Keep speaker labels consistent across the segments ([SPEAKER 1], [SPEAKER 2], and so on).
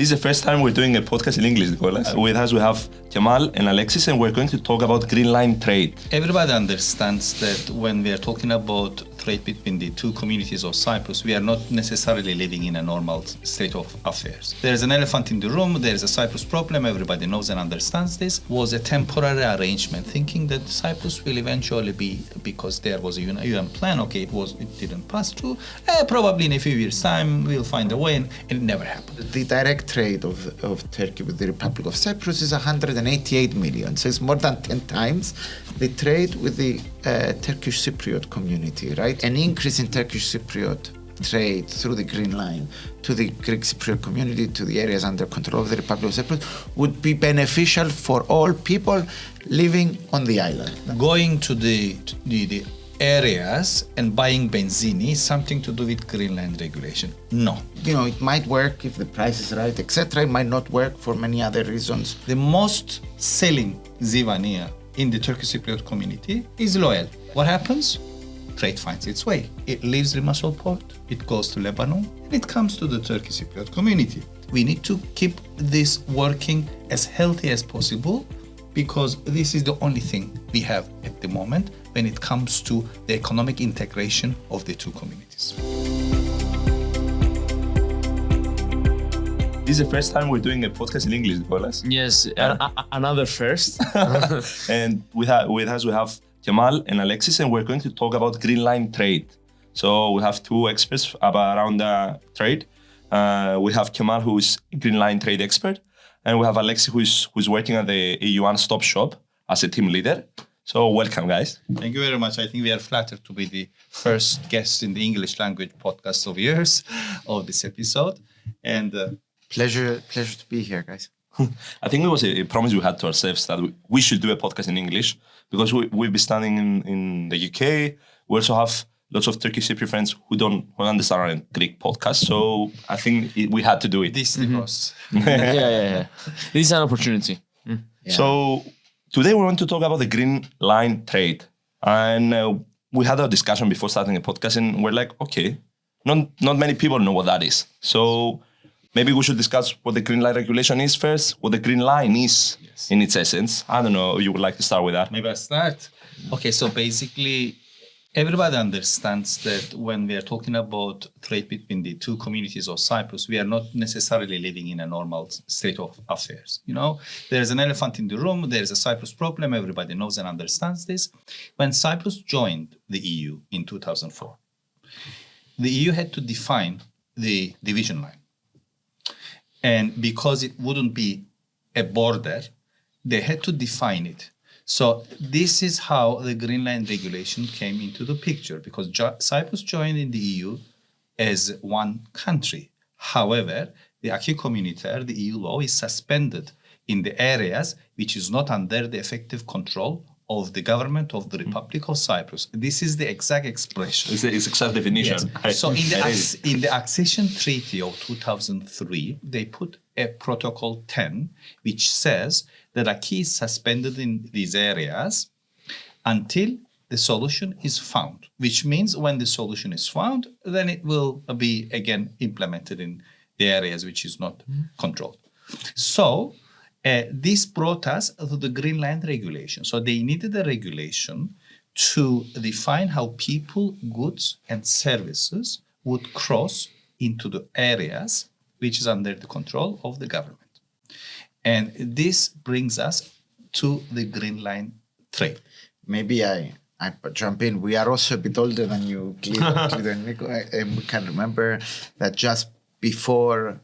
[SPEAKER 1] This is the first time we're doing a podcast in English, Nikolas. With us we have Kemal and Alex, and we're going to talk about green line trade.
[SPEAKER 2] Everybody understands that when we are talking about trade between the two communities of Cyprus, we are not necessarily living in a normal state of affairs. There is an elephant in the room, there is a Cyprus problem, everybody knows and understands this. Was a temporary arrangement, thinking that Cyprus will eventually be, because there was a UN plan, okay, it didn't pass through, probably in a few years' time we'll find a way, and it never happened.
[SPEAKER 3] The direct trade of Turkey with the Republic of Cyprus is 188 million, so it's more than 10 times the trade with the Turkish Cypriot community, right? An increase in Turkish Cypriot trade through the Green Line to the Greek Cypriot community, to the areas under control of the Republic of Cyprus, would be beneficial for all people living on the island.
[SPEAKER 2] Going to the areas and buying benzene is something to do with Green Line regulation. No.
[SPEAKER 3] You know, it might work if the price is right, etc. It might not work for many other reasons.
[SPEAKER 2] The most selling zivania in the Turkish Cypriot community is loyal. What happens? Trade finds its way. It leaves Limassol port, it goes to Lebanon, and it comes to the Turkish Cypriot community. We need to keep this working as healthy as possible, because this is the only thing we have at the moment when it comes to the economic integration of the two communities.
[SPEAKER 1] This is the first time we're doing a podcast in English, Nikolas.
[SPEAKER 4] Yes, another first.
[SPEAKER 1] And with us we have Kemal and Alex, and we're going to talk about green line trade. So we have two experts around the trade. We have Kemal, who is green line trade expert, and we have Alex, who's working at the EU one-stop shop as a team leader. So welcome, guys.
[SPEAKER 2] Thank you very much. I think we are flattered to be the first guest in the English language podcast of yours of this episode. And
[SPEAKER 3] Pleasure to be here, guys.
[SPEAKER 1] I think it was a promise we had to ourselves that we should do a podcast in English, because we'll be studying in the UK. We also have lots of Turkish Cypriot friends who don't understand our Greek podcast. So I think we had to do it.
[SPEAKER 2] this is the process.
[SPEAKER 4] yeah. This is an opportunity.
[SPEAKER 3] Yeah.
[SPEAKER 1] So today we want to talk about the green line trade. And we had a discussion before starting the podcast, and we're like, okay, not many people know what that is. So maybe we should discuss what the green line regulation is first, what the green line is in its essence. I don't know, you would like to start with that?
[SPEAKER 2] Maybe I start. Okay, so basically, everybody understands that when we are talking about trade between the two communities of Cyprus, we are not necessarily living in a normal state of affairs. You know, there is an elephant in the room, there is a Cyprus problem, everybody knows and understands this. When Cyprus joined the EU in 2004, the EU had to define the division line. And because it wouldn't be a border, they had to define it. So this is how the Green Line regulation came into the picture, because Cyprus joined in the EU as one country. However, the acquis communautaire, the EU law, is suspended in the areas which is not under the effective control of the government of the Republic of Cyprus. This is the exact expression.
[SPEAKER 1] It's exact definition.
[SPEAKER 2] Yes. So in the accession treaty of 2003, they put a protocol 10, which says that acquis is suspended in these areas until the solution is found, which means when the solution is found, then it will be again implemented in the areas which is not controlled. So this brought us to the Green Line regulation. So they needed a regulation to define how people, goods, and services would cross into the areas which is under the control of the government. And this brings us to the Green Line trade.
[SPEAKER 3] Maybe I jump in. We are also a bit older than you, Klitos and Nico, and we can remember that just before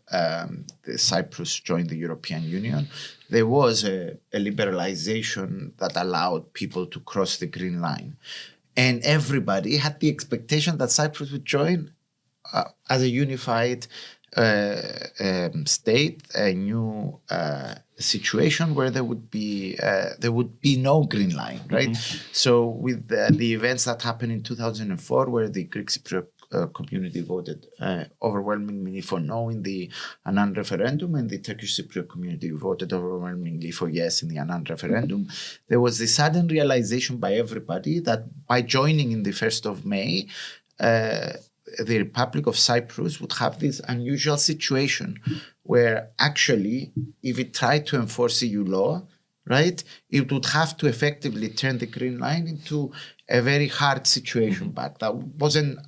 [SPEAKER 3] Cyprus joined the European Union, there was a liberalization that allowed people to cross the Green Line. And everybody had the expectation that Cyprus would join as a unified state, a new situation where there would be no Green Line, right? So with the events that happened in 2004, where the Greek Cypriot community voted overwhelmingly for no in the Annan referendum, and the Turkish Cypriot community voted overwhelmingly for yes in the Annan referendum, there was the sudden realization by everybody that by joining in the 1st of May, the Republic of Cyprus would have this unusual situation where actually, if it tried to enforce EU law, right, it would have to effectively turn the Green Line into a very hard situation back. That wasn't,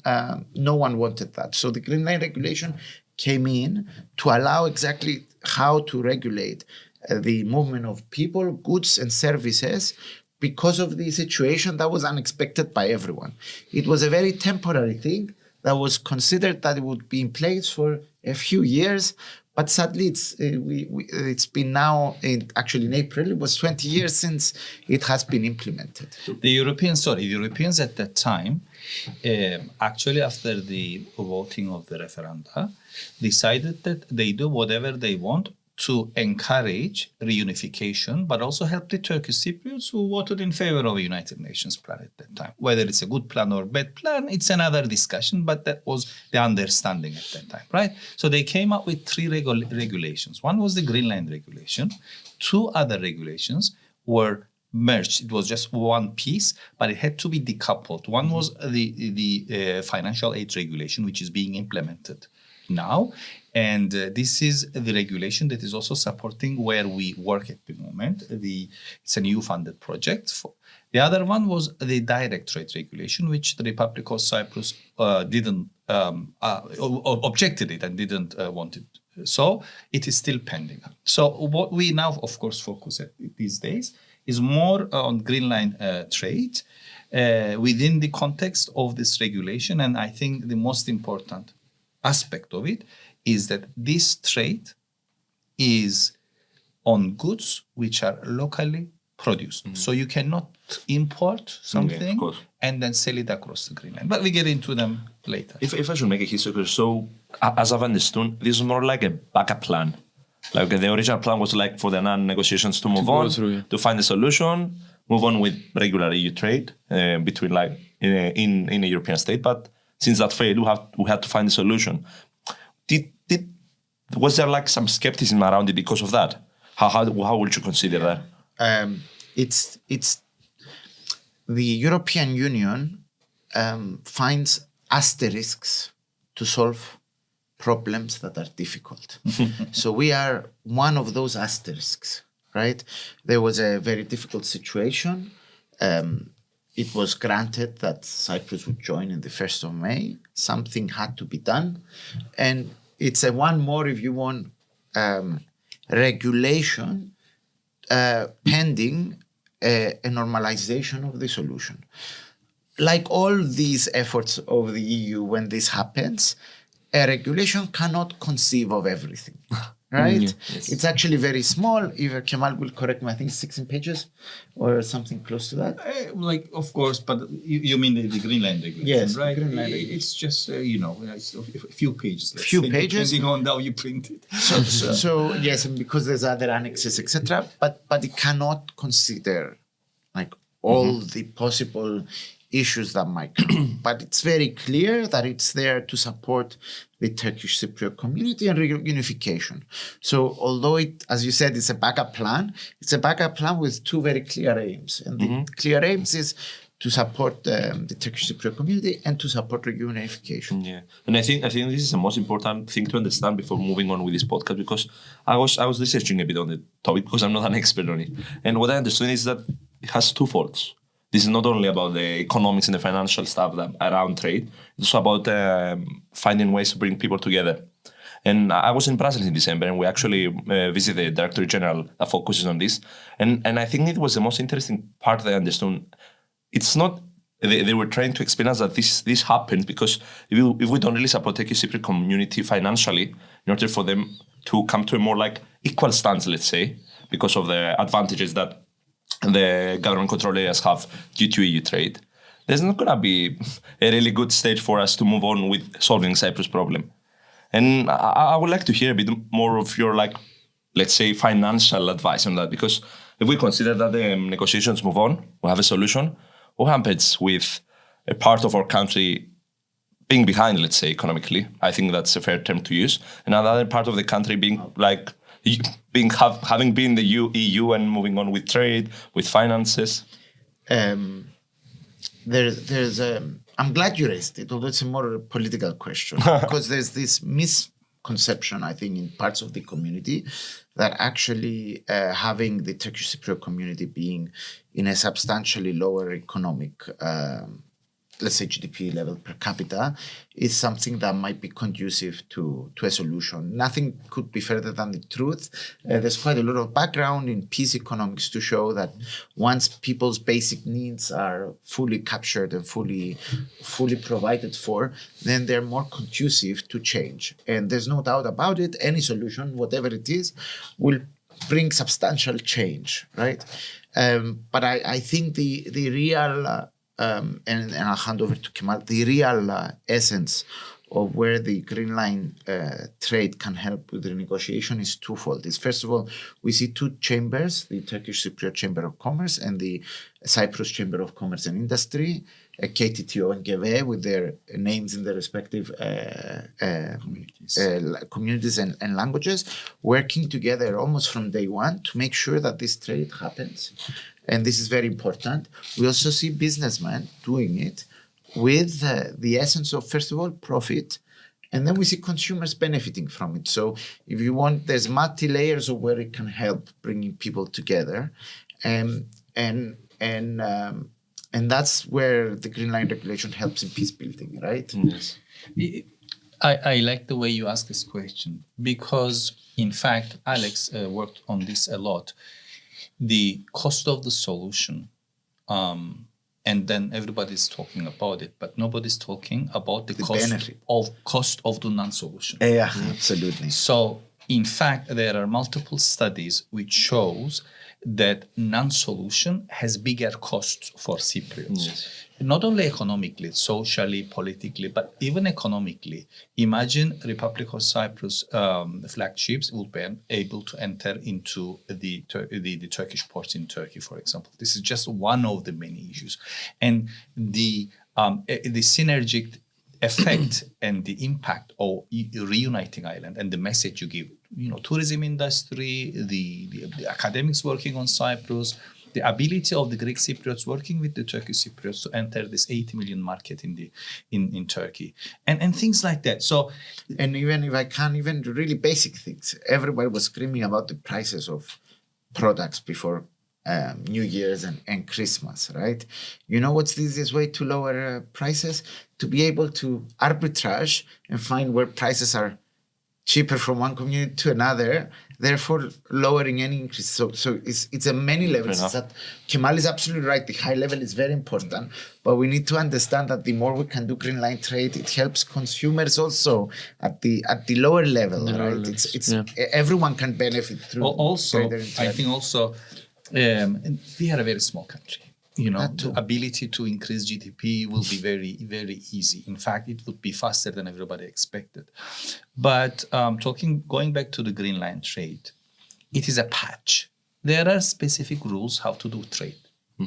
[SPEAKER 3] no one wanted that. So the Green Line regulation came in to allow exactly how to regulate the movement of people, goods, and services because of the situation that was unexpected by everyone. It was a very temporary thing that was considered that it would be in place for a few years, but sadly it's been now, actually in April, it was 20 years since it has been implemented.
[SPEAKER 2] The Europeans at that time, actually after the voting of the referenda, decided that they do whatever they want to encourage reunification, but also help the Turkish Cypriots who voted in favor of a United Nations plan at that time. Whether it's a good plan or bad plan, it's another discussion, but that was the understanding at that time, right? So they came up with three regulations. One was the Green Line regulation. Two other regulations were merged. It was just one piece, but it had to be decoupled. One was the financial aid regulation, which is being implemented now. And this is the regulation that is also supporting where we work at the moment. It's an EU-funded project. The other one was the direct trade regulation, which the Republic of Cyprus didn't objected it and didn't want it. So it is still pending. So what we now, of course, focus at these days is more on Green Line trade within the context of this regulation. And I think the most important aspect of it is that this trade is on goods which are locally produced. So you cannot import something and then sell it across the Green Line. But we get into them later.
[SPEAKER 1] If I should make a history, so as I've understood, this is more like a backup plan. Like the original plan was like for the negotiations to move on, to find a solution, move on with regular EU trade between like in a European state. But since that failed, we had to find a solution. Was there like some skepticism around it because of that? How would you consider that?
[SPEAKER 3] It's the European Union finds asterisks to solve problems that are difficult. So we are one of those asterisks, right? There was a very difficult situation. It was granted that Cyprus would join in the 1st of May. Something had to be done. And it's a one more, if you want, regulation pending a normalization of the solution. Like all these efforts of the EU, when this happens, a regulation cannot conceive of everything, right?
[SPEAKER 1] Yes.
[SPEAKER 3] It's actually very small. Either Kemal will correct me, I think 16 pages or something close to that.
[SPEAKER 2] Like, of course, but you mean the Green Line regulation,
[SPEAKER 3] yes,
[SPEAKER 2] right?
[SPEAKER 3] Green Line regulation.
[SPEAKER 2] It's just, it's a few pages.
[SPEAKER 3] Pages.
[SPEAKER 2] Depending on how you print it.
[SPEAKER 3] So yes, and because there's other annexes, etc. But it cannot consider like all the possible issues that might come. But it's very clear that it's there to support the Turkish Cypriot community and reunification. So although it, as you said, it's a backup plan, it's a backup plan with two very clear aims. And the clear aims is to support the Turkish Cypriot community and to support reunification.
[SPEAKER 1] Yeah, and I think this is the most important thing to understand before moving on with this podcast, because I was researching a bit on the topic because I'm not an expert on it. And what I understood is that it has two faults. This is not only about the economics and the financial stuff around trade, it's also about finding ways to bring people together. And I was in Brussels in December, and we actually visited the Director General that focuses on this. And I think it was the most interesting part that I understood. It's not, they were trying to explain us that this happened because if we don't really support the Turkish Cypriot community financially, in order for them to come to a more like equal stance, let's say, because of the advantages that the government control areas have due to EU trade, there's not going to be a really good stage for us to move on with solving Cyprus problem. And I would like to hear a bit more of your, like, let's say, financial advice on that, because if we consider that the negotiations move on, we have a solution, what happens with a part of our country being behind, let's say, economically? I think that's a fair term to use. And another part of the country being like, having been the EU and moving on with trade, with finances.
[SPEAKER 3] There's I'm glad you raised it, although it's a more political question, because there's this conception, I think, in parts of the community, that actually having the Turkish Cypriot community being in a substantially lower economic, let's say GDP level per capita, is something that might be conducive to a solution. Nothing could be further than the truth. There's quite a lot of background in peace economics to show that once people's basic needs are fully captured and fully provided for, then they're more conducive to change. And there's no doubt about it, any solution, whatever it is, will bring substantial change, right? But I think the real... and I'll hand over to Kemal, the real essence of where the Green Line trade can help with the negotiation is twofold. It's first of all, we see two chambers, the Turkish Cypriot Chamber of Commerce and the Cyprus Chamber of Commerce and Industry, KTTO and GEVE, with their names in their respective communities and languages, working together almost from day one to make sure that this trade happens. And this is very important. We also see businessmen doing it with the essence of, first of all, profit, and then we see consumers benefiting from it. So if you want, there's multi-layers of where it can help bringing people together. And that's where the Green Line regulation helps in peace building, right?
[SPEAKER 1] Yes.
[SPEAKER 2] I like the way you ask this question, because, in fact, Alex worked on this a lot. The cost of the solution, and then everybody's talking about it, but nobody's talking about the cost of the non-solution.
[SPEAKER 3] Yeah, absolutely.
[SPEAKER 2] So, in fact, there are multiple studies which shows that non-solution has bigger costs for Cypriots. Yes. Not only economically, socially, politically, but even economically. Imagine Republic of Cyprus flagships would be able to enter into the Turkish ports in Turkey, for example. This is just one of the many issues. And the synergic effect and the impact of reuniting Ireland and the message you give, tourism industry, the academics working on Cyprus, the ability of the Greek Cypriots working with the Turkish Cypriots to enter this 80 million market in Turkey, and things like that. So,
[SPEAKER 3] and even if I can, even really basic things, everybody was screaming about the prices of products before New Year's and Christmas, right? You know what's the easiest way to lower prices? To be able to arbitrage and find where prices are cheaper from one community to another, therefore lowering any increase. So it's a many levels. That Kemal is absolutely right. The high level is very important, but we need to understand that the more we can do Green Line trade, it helps consumers also at the lower level, right? It's everyone can benefit through.
[SPEAKER 2] Also, I think also we are a very small country. The ability to increase GDP will be very, very easy. In fact, it would be faster than everybody expected. But going back to the Green Line trade, it is a patch. There are specific rules how to do trade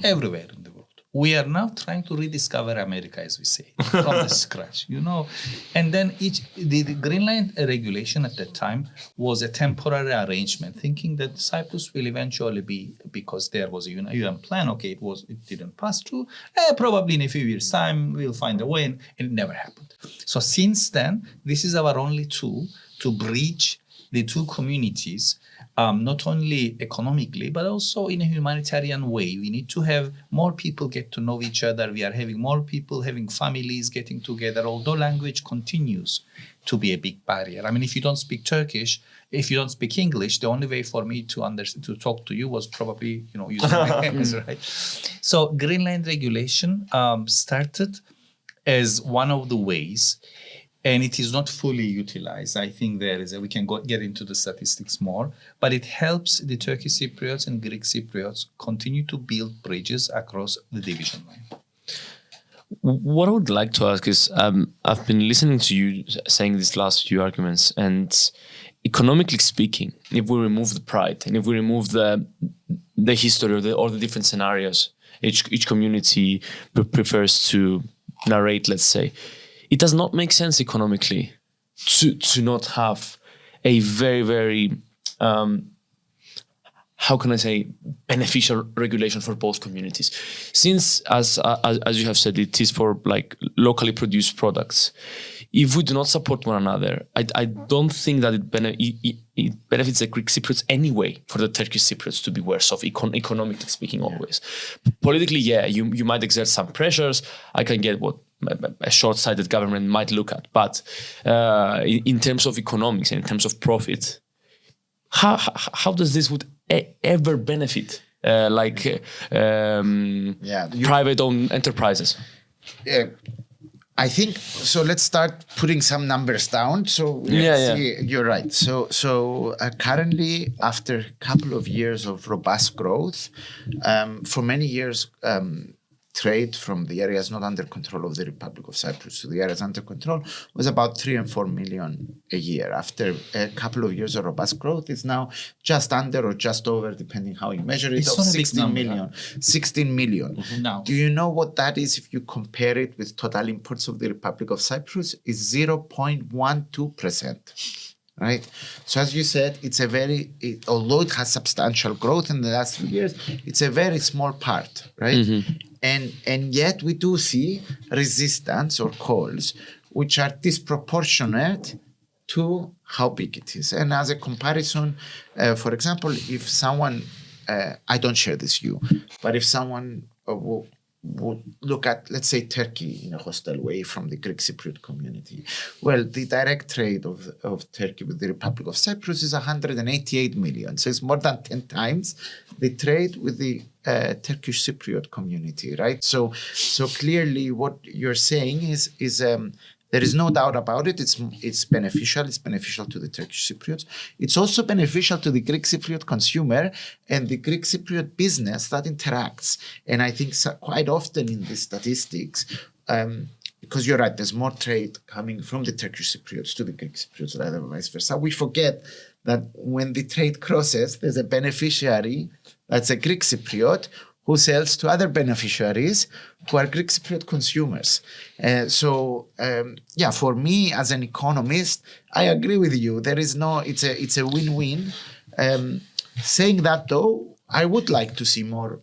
[SPEAKER 2] everywhere in the world. We are now trying to rediscover America, as we say, from the scratch, And then the Green Line regulation at that time was a temporary arrangement, thinking that Cyprus will eventually be, because there was a UN plan, it didn't pass through. Probably in a few years' time, we'll find a way, and it never happened. So since then, this is our only tool to bridge the two communities, not only economically, but also in a humanitarian way. We need to have more people get to know each other. We are having more people having families getting together, although language continues to be a big barrier. I mean, if you don't speak Turkish, if you don't speak English, the only way for me to talk to you was probably, using my hands, right? So Green Line regulation started as one of the ways, and it is not fully utilized. I think we can get into the statistics more, but it helps the Turkish Cypriots and Greek Cypriots continue to build bridges across the division line.
[SPEAKER 4] What I would like to ask is, I've been listening to you saying these last few arguments, and economically speaking, if we remove the pride and if we remove the history or the different scenarios each community prefers to narrate, let's say, it does not make sense economically to not have a very, very, how can I say, beneficial regulation for both communities. Since, as you have said, it is for like locally produced products. if we do not support one another, I don't think that it benefits the Greek Cypriots anyway for the Turkish Cypriots to be worse off, economically speaking, always. Politically, yeah, you might exert some pressures. I can get what a short-sighted government might look at. But in terms of economics and in terms of profit, how does this would ever benefit private-owned enterprises?
[SPEAKER 3] Yeah. I think so. Let's start putting some numbers down. So let's see. You're right. So currently, after a couple of years of robust growth, for many years, trade from the areas not under control of the Republic of Cyprus to the areas under control was about 3 and 4 million a year. After a couple of years of robust growth, it's now just under or just over, depending how you measure it,
[SPEAKER 2] it's
[SPEAKER 3] of 16 million. 16 million.
[SPEAKER 2] Mm-hmm. Now,
[SPEAKER 3] do you know what that is if you compare it with total imports of the Republic of Cyprus? It's 0.12%. Right. So as you said, it's although it has substantial growth in the last few years, it's a very small part, right? Mm-hmm. And yet we do see resistance or calls which are disproportionate to how big it is. And as a comparison, for example, if someone, I don't share this view, but if someone would look at, let's say, Turkey in a hostile way from the Greek Cypriot community. Well, the direct trade of Turkey with the Republic of Cyprus is 188 million. So it's more than 10 times the trade with the Turkish Cypriot community, right? So clearly what you're saying is there is no doubt about it. It's beneficial. It's beneficial to the Turkish Cypriots. It's also beneficial to the Greek Cypriot consumer and the Greek Cypriot business that interacts. And I think quite often in the statistics, because you're right, there's more trade coming from the Turkish Cypriots to the Greek Cypriots rather than vice versa. We forget that when the trade crosses, there's a beneficiary that's a Greek Cypriot who sells to other beneficiaries who are Greek Cypriot consumers. For me as an economist, I agree with you. It's a win-win. Saying that though, I would like to see more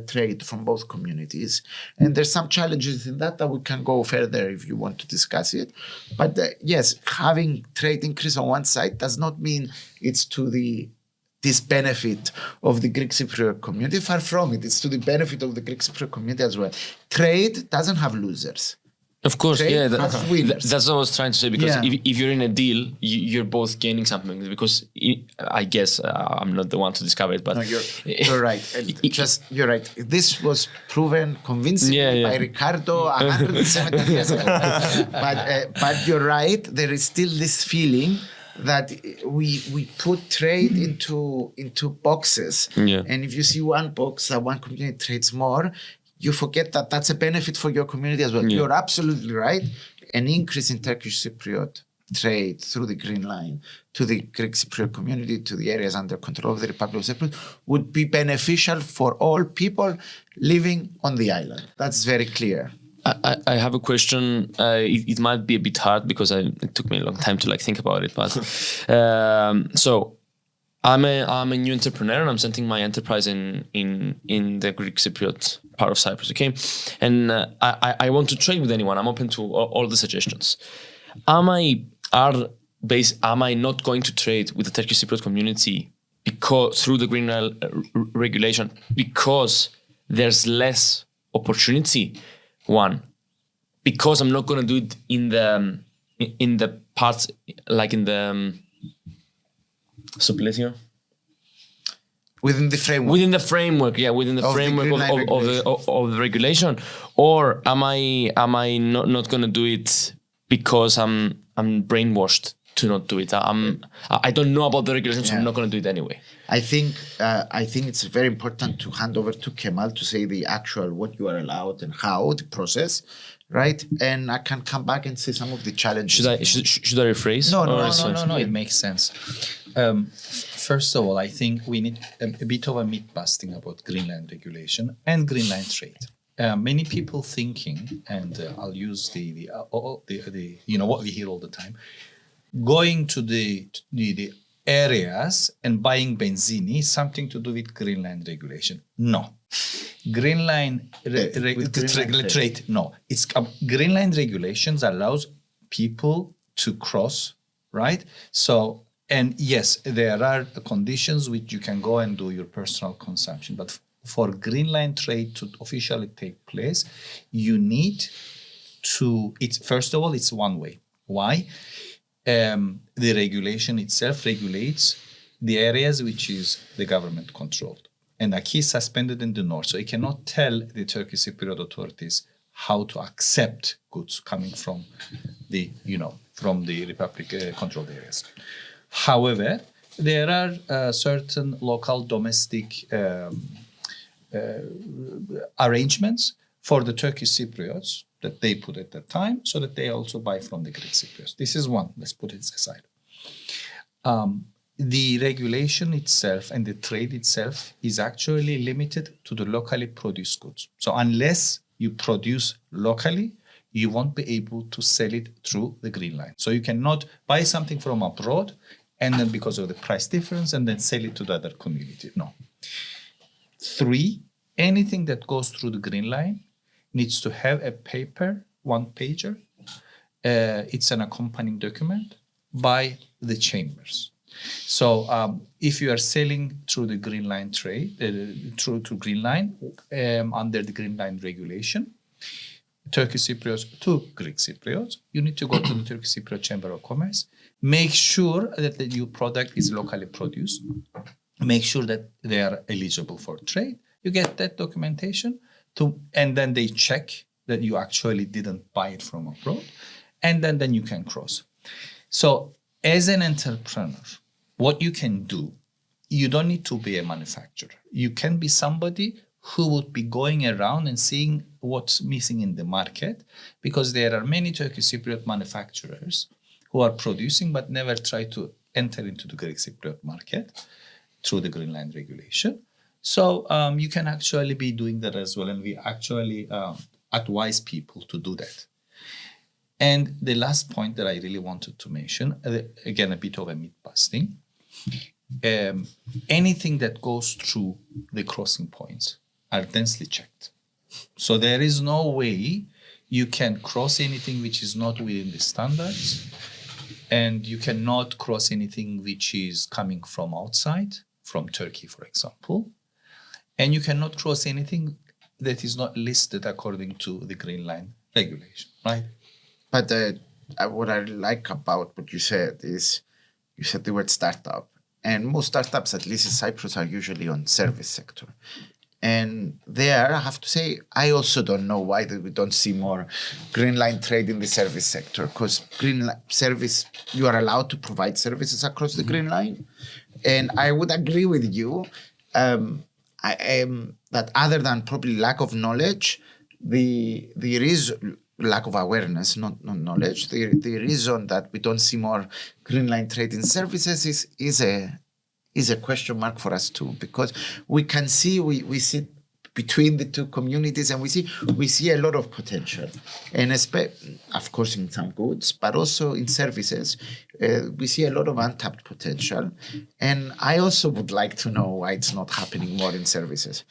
[SPEAKER 3] trade from both communities. And there's some challenges in that we can go further if you want to discuss it. But yes, having trade increase on one side does not mean it's to the disbenefit of the Greek Cypriot community. Far from it. It's to the benefit of the Greek Cypriot community as well. Trade doesn't have losers.
[SPEAKER 4] Of course,
[SPEAKER 3] Trade
[SPEAKER 4] that's what I was trying to say, because if you're in a deal, you're both gaining something, because I guess I'm not the one to discover it, but...
[SPEAKER 3] No, you're right. You're right. This was proven convincingly by Ricardo 170 years ago. But you're right, there is still this feeling that we put trade into boxes. Yeah. And if you see one box that one community trades more, you forget that that's a benefit for your community as well. Yeah. You're absolutely right. An increase in Turkish Cypriot trade through the Green Line to the Greek Cypriot community, to the areas under control of the Republic of Cyprus, would be beneficial for all people living on the island. That's very clear.
[SPEAKER 4] I have a question. It might be a bit hard because it took me a long time to think about it. But so I'm a new entrepreneur and I'm setting my enterprise in the Greek Cypriot part of Cyprus. Okay, and I want to trade with anyone. I'm open to all the suggestions. Am I not going to trade with the Turkish Cypriot community through the Green regulation because there's less opportunity? One, because I'm not going to do it in the parts like in the sublesion.
[SPEAKER 3] Within the framework.
[SPEAKER 4] Within the framework of the regulation, or am I not going to do it because I'm brainwashed to not do it? I don't know about the regulations, so I'm not going to do it anyway.
[SPEAKER 3] I think it's very important to hand over to Kemal to say the actual what you are allowed and how the process, right? And I can come back and say some of the challenges.
[SPEAKER 4] Should I rephrase?
[SPEAKER 2] No. It makes sense. First of all, I think we need a bit of a myth busting about Greenland regulation and Greenland trade. Many people thinking, and I'll use the what we hear all the time, going to the areas and buying benzene is something to do with Greenland regulation. No. Greenland trade. No. It's Greenland regulations allows people to cross, right? So, and yes, there are conditions which you can go and do your personal consumption, but for green line trade to officially take place, you need to, first of all, it's one way. Why? The regulation itself regulates the areas which is the government controlled. And Aki is suspended in the north, so it cannot tell the Turkish Cypriot authorities how to accept goods coming from the, from the Republic controlled areas. However, there are certain local domestic arrangements for the Turkish Cypriots that they put at that time, so that they also buy from the Greek Cypriots. This is one. Let's put it aside. The regulation itself and the trade itself is actually limited to the locally produced goods. So unless you produce locally, you won't be able to sell it through the green line. So you cannot buy something from abroad and then because of the price difference and then sell it to the other community. No. 3, anything that goes through the green line needs to have a paper, one-pager. It's an accompanying document by the chambers. So if you are selling through the green line trade, through green line, under the green line regulation, Turkish Cypriots to Greek Cypriots, you need to go to the Turkish Cypriot Chamber of Commerce, make sure that your product is locally produced, make sure that they are eligible for trade. You get that documentation, and then they check that you actually didn't buy it from abroad, and then you can cross. So as an entrepreneur, what you can do, you don't need to be a manufacturer. You can be somebody who would be going around and seeing what's missing in the market, because there are many Turkish Cypriot manufacturers who are producing but never try to enter into the Greek Cypriot market through the green line regulation. So you can actually be doing that as well, and we actually advise people to do that. And the last point that I really wanted to mention, again, a bit of a myth busting, anything that goes through the crossing points are densely checked. So there is no way you can cross anything which is not within the standards, and you cannot cross anything which is coming from outside, from Turkey, for example, and you cannot cross anything that is not listed according to the green line regulation, right?
[SPEAKER 3] But what I like about what you said is, you said the word startup. And most startups, at least in Cyprus, are usually on service sector. And there, I have to say, I also don't know why we don't see more green line trade in the service sector. Because green line service, you are allowed to provide services across the green line. And I would agree with you that other than probably lack of knowledge, there is lack of awareness, not knowledge. The reason that we don't see more green line trade in services is a question mark for us too, because we can see we sit between the two communities and we see a lot of potential, and of course in some goods, but also in services, we see a lot of untapped potential. And I also would like to know why it's not happening more in services.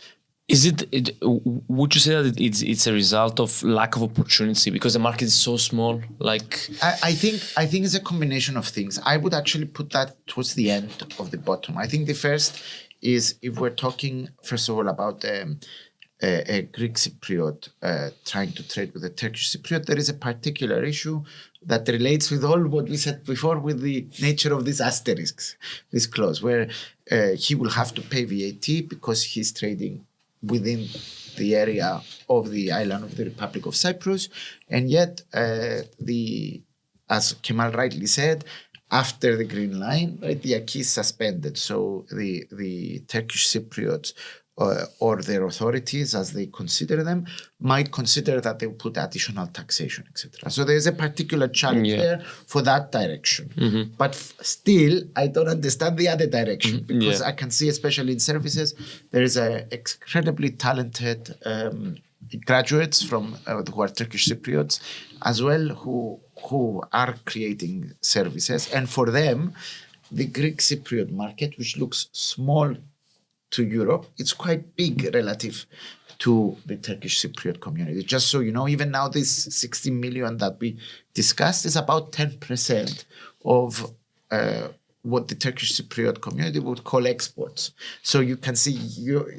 [SPEAKER 4] Would you say that it's a result of lack of opportunity because the market is so small?
[SPEAKER 3] I think it's a combination of things. I would actually put that towards the end of the bottom. I think the first is, if we're talking first of all about a Greek Cypriot trying to trade with a Turkish Cypriot, there is a particular issue that relates with all what we said before with the nature of these asterisks, this clause, where he will have to pay VAT because he's trading within the area of the island of the Republic of Cyprus. And yet, as Kemal rightly said, after the green line, right, the acquis is suspended. So the Turkish Cypriots or their authorities, as they consider them, might consider that they will put additional taxation, etc. So there's a particular challenge there for that direction. Mm-hmm. But still, I don't understand the other direction, because I can see, especially in services, there is a incredibly talented graduates from who are Turkish Cypriots as well, who are creating services. And for them, the Greek Cypriot market, which looks small to Europe, it's quite big relative to the Turkish Cypriot community. Just so you know, even now this 60 million that we discussed is about 10% of what the Turkish Cypriot community would call exports. So you can see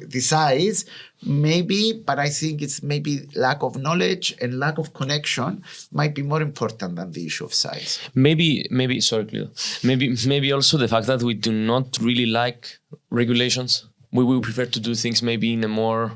[SPEAKER 3] the size, maybe, but I think it's maybe lack of knowledge and lack of connection might be more important than the issue of size.
[SPEAKER 4] Maybe, sorry, Klitos. Maybe also the fact that we do not really like regulations. We will prefer to do things maybe in a more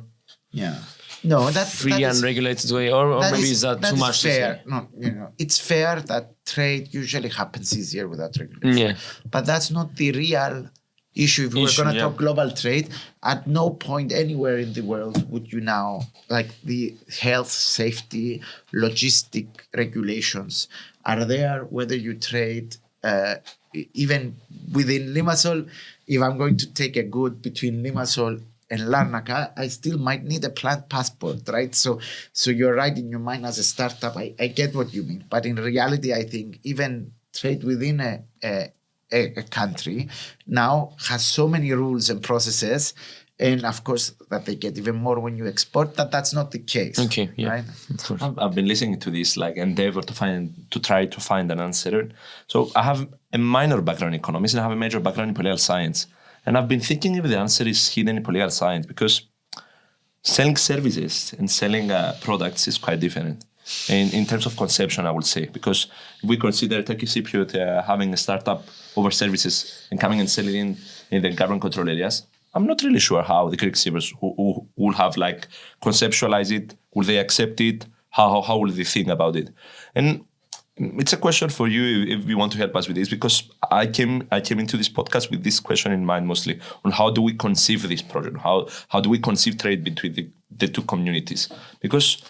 [SPEAKER 4] free and regulated way, or maybe is that too much
[SPEAKER 3] fair.
[SPEAKER 4] to say?
[SPEAKER 3] No, it's fair that trade usually happens easier without regulation.
[SPEAKER 4] Yeah.
[SPEAKER 3] But that's not the real issue. If we were going to talk global trade, at no point anywhere in the world would you now, like the health, safety, logistic regulations are there, whether you trade even within Limassol. If I'm going to take a good between Limassol and Larnaca, I still might need a plant passport, right? So you're right in your mind as a startup. I get what you mean. But in reality, I think even trade within a country now has so many rules and processes. And of course, that they get even more when you export, that's not the case.
[SPEAKER 4] Okay, yeah.
[SPEAKER 3] Right?
[SPEAKER 4] Of course.
[SPEAKER 1] I've been listening to this endeavor to try to find an answer. So I have a minor background in economics and I have a major background in political science. And I've been thinking if the answer is hidden in political science, because selling services and selling products is quite different in terms of conception, I would say. Because if we consider Turkish Cypriot having a startup over services and coming and selling in the government control areas, I'm not really sure how the Greek Cypriots who will have conceptualize it, will they accept it, how will they think about it? And it's a question for you if you want to help us with this, because I came into this podcast with this question in mind mostly on how do we conceive this project, how do we conceive trade between the two communities? Because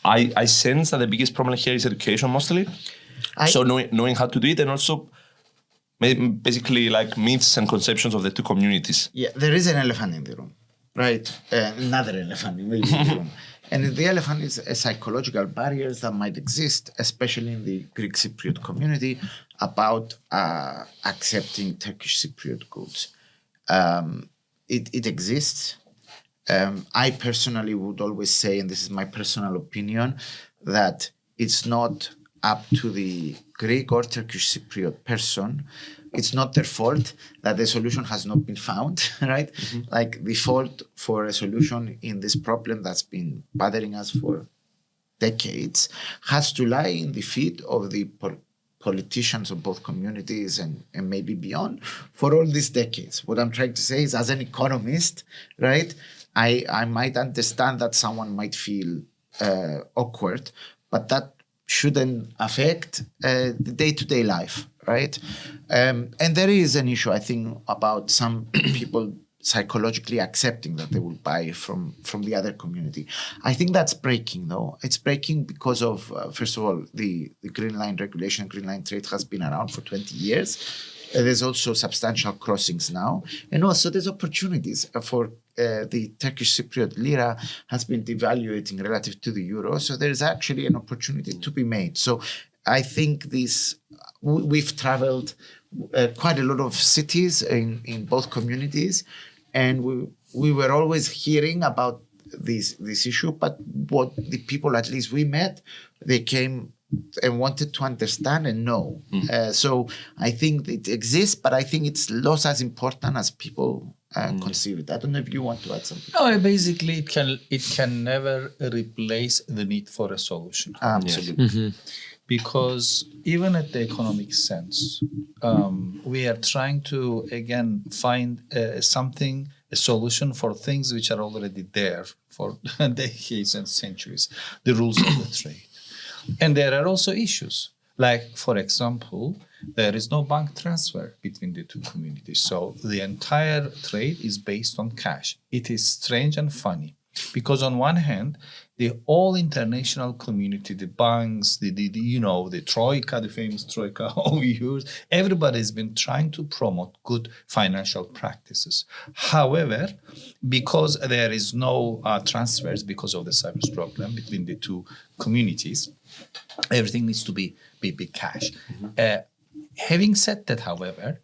[SPEAKER 1] I sense that the biggest problem here is education mostly. So knowing how to do it, and also basically myths and conceptions of the two communities.
[SPEAKER 3] Yeah, there is an elephant in the room, right? Another elephant in the room. And the elephant is a psychological barriers that might exist, especially in the Greek Cypriot community, about accepting Turkish Cypriot goods. It exists. I personally would always say, and this is my personal opinion, that it's not up to the Greek or Turkish Cypriot person. It's not their fault that the solution has not been found, right? Mm-hmm. The fault for a solution in this problem that's been bothering us for decades has to lie in the feet of the politicians of both communities and maybe beyond for all these decades. What I'm trying to say is, as an economist, right, I might understand that someone might feel awkward, but that shouldn't affect the day-to-day life, right? And there is an issue, I think, about some people psychologically accepting that they will buy from the other community. I think that's breaking, though. It's breaking because of, first of all, the Green Line regulation, Green Line trade has been around for 20 years. There's also substantial crossings now. And also there's opportunities for the Turkish Cypriot lira has been devaluating relative to the euro. So there's actually an opportunity to be made. So I think we've traveled quite a lot of cities in both communities, and we were always hearing about this issue. But what the people, at least we met, they came and wanted to understand and know. So I think it exists, but I think it's not as important as people conceive it. I don't know if you want to add something.
[SPEAKER 2] No, basically it can never replace the need for a solution.
[SPEAKER 3] Absolutely.
[SPEAKER 2] Yes. Mm-hmm. Because even at the economic sense, we are trying to, again, find a solution for things which are already there for decades and centuries, the rules of the trade. And there are also issues. Like, for example, there is no bank transfer between the two communities. So the entire trade is based on cash. It is strange and funny because on one hand, the all international community, the banks, the troika, the famous troika over years, everybody has been trying to promote good financial practices. However, because there is no transfers because of the Cyprus problem between the two communities, everything needs to be cash. Mm-hmm. Having said that, however,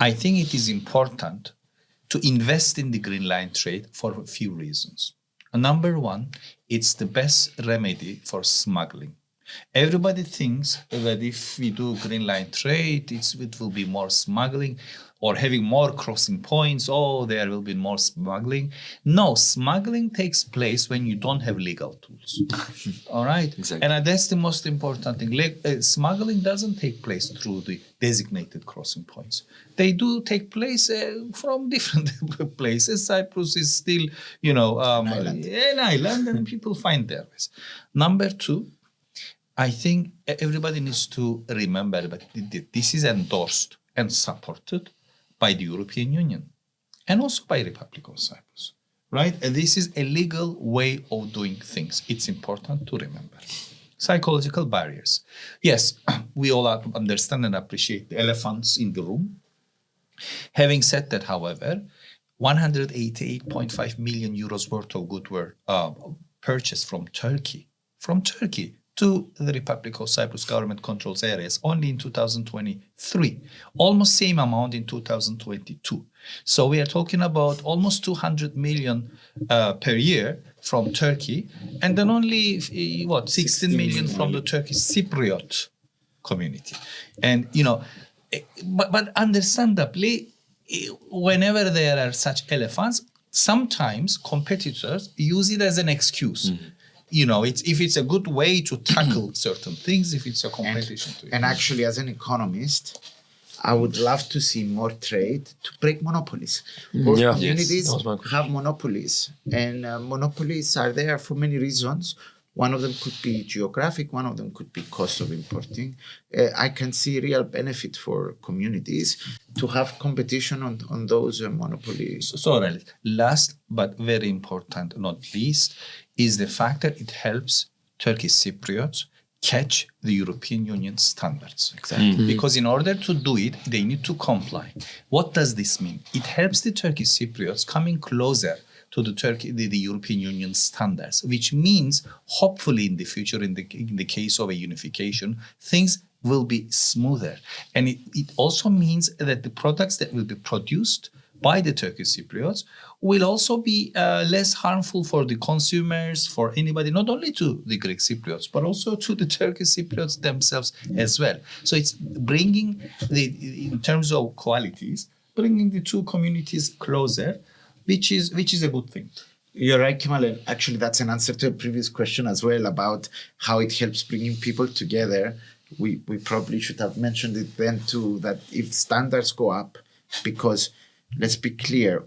[SPEAKER 2] I think it is important to invest in the green line trade for a few reasons. Number one, it's the best remedy for smuggling. Everybody thinks that if we do green line trade, it will be more smuggling, or having more crossing points. Oh, there will be more smuggling. No, smuggling takes place when you don't have legal tools. All right?
[SPEAKER 5] Exactly.
[SPEAKER 2] And that's the most important thing. Smuggling doesn't take place through the designated crossing points. They do take place from different places. Cyprus is still, an island, and people find their ways. Number two, I think everybody needs to remember that this is endorsed and supported by the European Union and also by Republic of Cyprus, right? And this is a legal way of doing things. It's important to remember. Psychological barriers. Yes, we all understand and appreciate the elephants in the room. Having said that, however, 188.5 million euros worth of goods were purchased from Turkey to the Republic of Cyprus government controls areas only in 2023, almost same amount in 2022. So we are talking about almost 200 million per year from Turkey, and then only 16 million from the Turkish Cypriot community. And but understandably, whenever there are such elephants, sometimes competitors use it as an excuse. If it's a good way to tackle certain things, if it's a competition.
[SPEAKER 3] And actually, as an economist, I would love to see more trade to break monopolies. Both communities have monopolies, and monopolies are there for many reasons. One of them could be geographic, one of them could be cost of importing. I can see real benefit for communities to have competition on those monopolies.
[SPEAKER 2] So last but very important, not least, is the fact that it helps Turkish Cypriots catch the European Union standards.
[SPEAKER 3] Exactly.
[SPEAKER 2] Because in order to do it, they need to comply. What does this mean? It helps the Turkish Cypriots coming closer to the European Union standards, which means hopefully in the future, in the case of a unification, things will be smoother. And it also means that the products that will be produced by the Turkish Cypriots will also be less harmful for the consumers, for anybody, not only to the Greek Cypriots, but also to the Turkish Cypriots themselves as well. So it's bringing, in terms of qualities, bringing the two communities closer, which is a good thing.
[SPEAKER 3] You're right, Kemal, and actually that's an answer to a previous question as well about how it helps bringing people together. We probably should have mentioned it then too, that if standards go up, because let's be clear,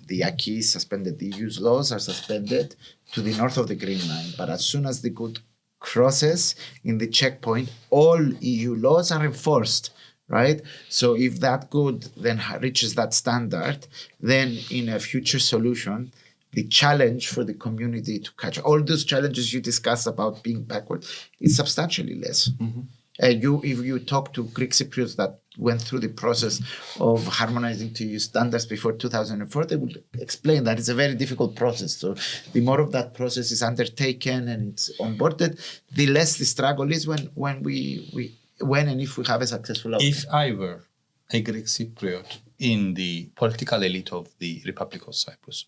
[SPEAKER 3] the acquis is suspended, the EU's laws are suspended to the north of the Green Line, but as soon as the good crosses in the checkpoint, all EU laws are enforced. Right? So if that good then reaches that standard, then in a future solution, the challenge for the community to catch all those challenges you discussed about being backward is substantially less. Mm-hmm. If you talk to Greek Cypriots that went through the process of harmonizing to EU standards before 2004, they would explain that it's a very difficult process. So the more of that process is undertaken and it's onboarded, the less the struggle is when and if we have a successful outcome.
[SPEAKER 2] If I were a Greek Cypriot in the political elite of the Republic of Cyprus,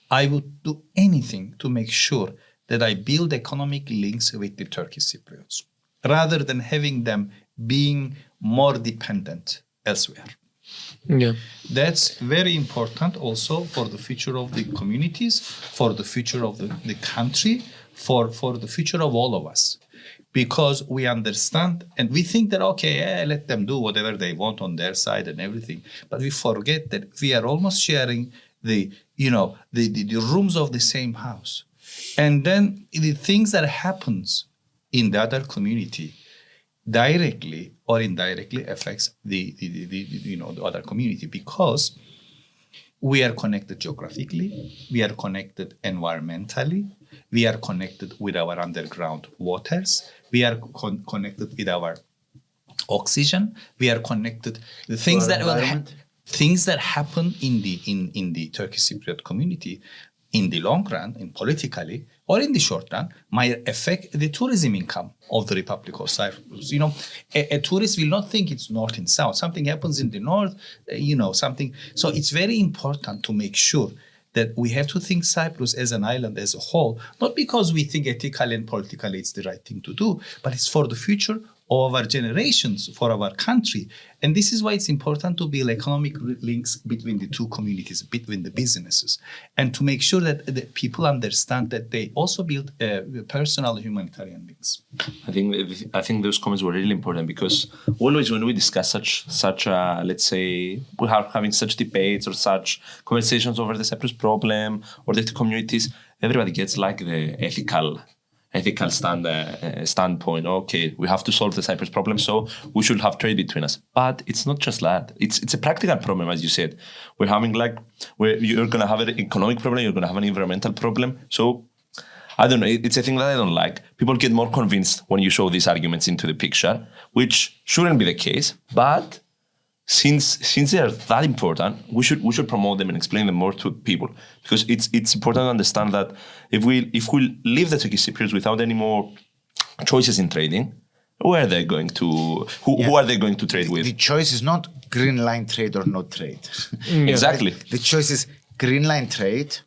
[SPEAKER 2] I would do anything to make sure that I build economic links with the Turkish Cypriots, rather than having them being more dependent elsewhere.
[SPEAKER 4] Yeah.
[SPEAKER 2] That's very important also for the future of the communities, for the future of the country, for the future of all of us. Because we understand and we think that, let them do whatever they want on their side and everything. But we forget that we are almost sharing the rooms of the same house. And then the things that happens in the other community directly or indirectly affects the other community, because we are connected geographically, we are connected environmentally, we are connected with our underground waters, we are connected with our oxygen, we are connected the things that will things that happen in the Turkish Cypriot community in the long run, politically, or in the short run, might affect the tourism income of the Republic of Cyprus. A tourist will not think it's north and south. Something happens in the north, something. So it's very important to make sure that we have to think Cyprus as an island as a whole, not because we think ethically and politically it's the right thing to do, but it's for the future of our generations, for our country. And this is why it's important to build economic links between the two communities, between the businesses, and to make sure that the people understand that they also build personal humanitarian links.
[SPEAKER 1] I think those comments were really important, because always when we discuss such let's say we are having such debates or such conversations over the Cyprus problem or the communities, everybody gets like the ethical standpoint. Okay, we have to solve the Cyprus problem, so we should have trade between us. But it's not just that. It's a practical problem, as you said. We're having you're gonna have an economic problem, you're gonna have an environmental problem. So I don't know. It's a thing that I don't like. People get more convinced when you show these arguments into the picture, which shouldn't be the case. But since they are that important, we should promote them and explain them more to people, because it's important to understand that if we leave the Turkish Cypriots without any more choices in trading, who are they going to trade with?
[SPEAKER 3] The choice is not green line trade or no trade.
[SPEAKER 1] Exactly.
[SPEAKER 3] The choice is green line trade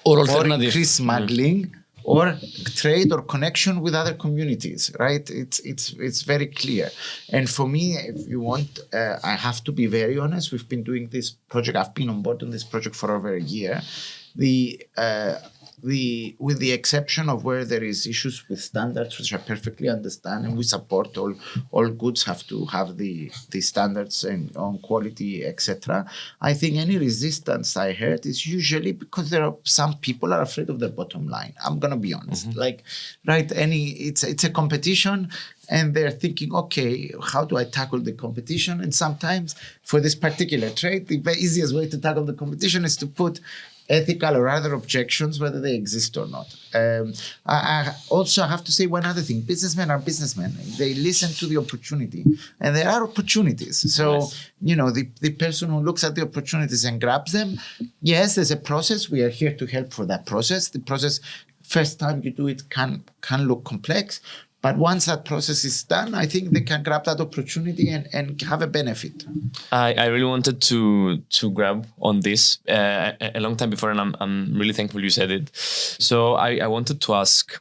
[SPEAKER 4] Or alternative.
[SPEAKER 3] increased smuggling. Or trade or connection with other communities, right? It's very clear. And for me, if you want, I have to be very honest. We've been doing this project. I've been on board on this project for over a year. With the exception of where there is issues with standards, which I perfectly understand, and we support all goods have to have the standards and on quality, etc. I think any resistance I heard is usually because there are some people are afraid of their bottom line. I'm gonna be honest. It's a competition, and they're thinking, okay, how do I tackle the competition? And sometimes for this particular trade, the easiest way to tackle the competition is to put ethical or other objections, whether they exist or not. I also have to say one other thing. Businessmen are businessmen. They listen to the opportunity, and there are opportunities. So, the person who looks at the opportunities and grabs them, yes, there's a process. We are here to help for that process. The process, first time you do it, can look complex. But once that process is done, I think they can grab that opportunity and have a benefit.
[SPEAKER 4] I really wanted to grab on this a long time before, and I'm really thankful you said it. So I wanted to ask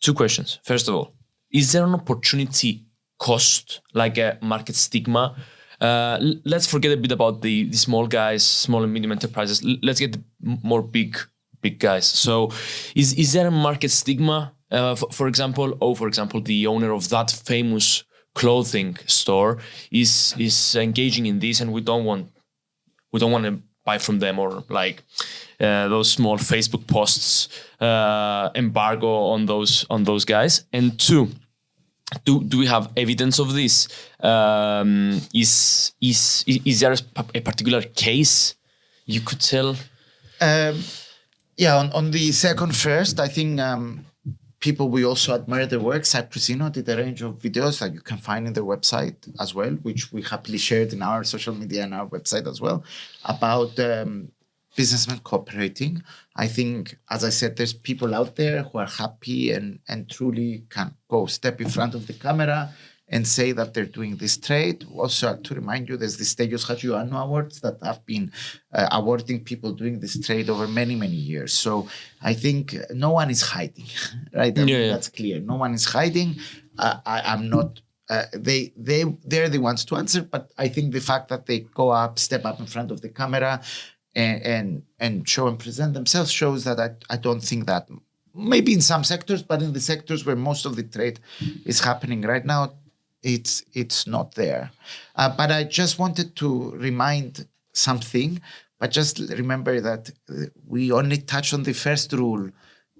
[SPEAKER 4] two questions. First of all, is there an opportunity cost, like a market stigma? Let's forget a bit about the small guys, small and medium enterprises. Let's get the more big guys. So is there a market stigma? For example, the owner of that famous clothing store is engaging in this, and we don't want to buy from them, or like those small Facebook posts embargo on those guys. And two, do we have evidence of this? Is there a particular case you could tell?
[SPEAKER 3] On the second first, I think. People, we also admire their work. Cyprusino did a range of videos that you can find in their website as well, which we happily shared in our social media and our website as well, about businessmen cooperating. I think, as I said, there's people out there who are happy and truly can go step in front of the camera and say that they're doing this trade. Also, to remind you, there's the Stelios Hadjiouannou Awards that have been awarding people doing this trade over many, many years. So I think no one is hiding, right? That's clear. No one is hiding. I'm not. They're the ones to answer, but I think the fact that they step up in front of the camera and show and present themselves shows that I don't think that maybe in some sectors, but in the sectors where most of the trade is happening right now, it's not there. But I just wanted to remind something, but just remember that we only touch on the first rule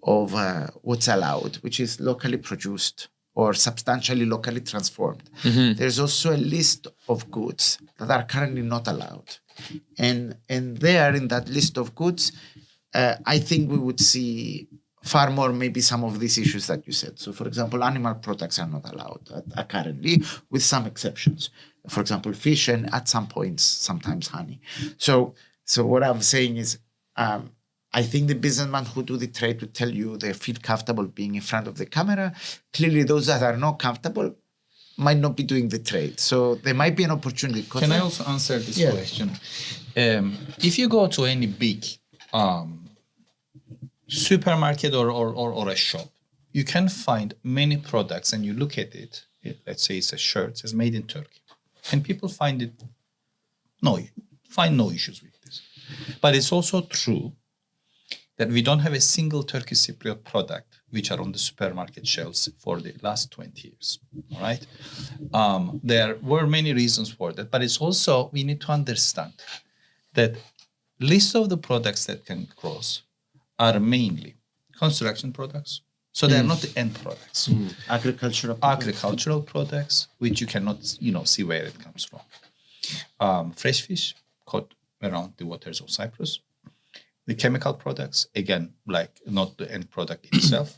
[SPEAKER 3] of what's allowed, which is locally produced or substantially locally transformed. Mm-hmm. There's also a list of goods that are currently not allowed. And there in that list of goods, I think we would see far more maybe some of these issues that you said. So, for example, animal products are not allowed currently, with some exceptions. For example, fish and at some points, sometimes honey. So what I'm saying is I think the businessmen who do the trade will tell you they feel comfortable being in front of the camera. Clearly, those that are not comfortable might not be doing the trade. So there might be an opportunity.
[SPEAKER 2] Can I also answer this
[SPEAKER 3] Yeah.
[SPEAKER 2] question? If you go to any big supermarket or a shop, you can find many products and you look at it. Let's say it's a shirt, it's made in Turkey. And people find no issues with this. But it's also true that we don't have a single Turkish Cypriot product which are on the supermarket shelves for the last 20 years, all right? There were many reasons for that, but it's also, we need to understand that list of the products that can cross are mainly construction products. So they're not the end products. Agricultural products, which you cannot, see where it comes from. Fresh fish caught around the waters of Cyprus. The chemical products, again, like not the end product itself.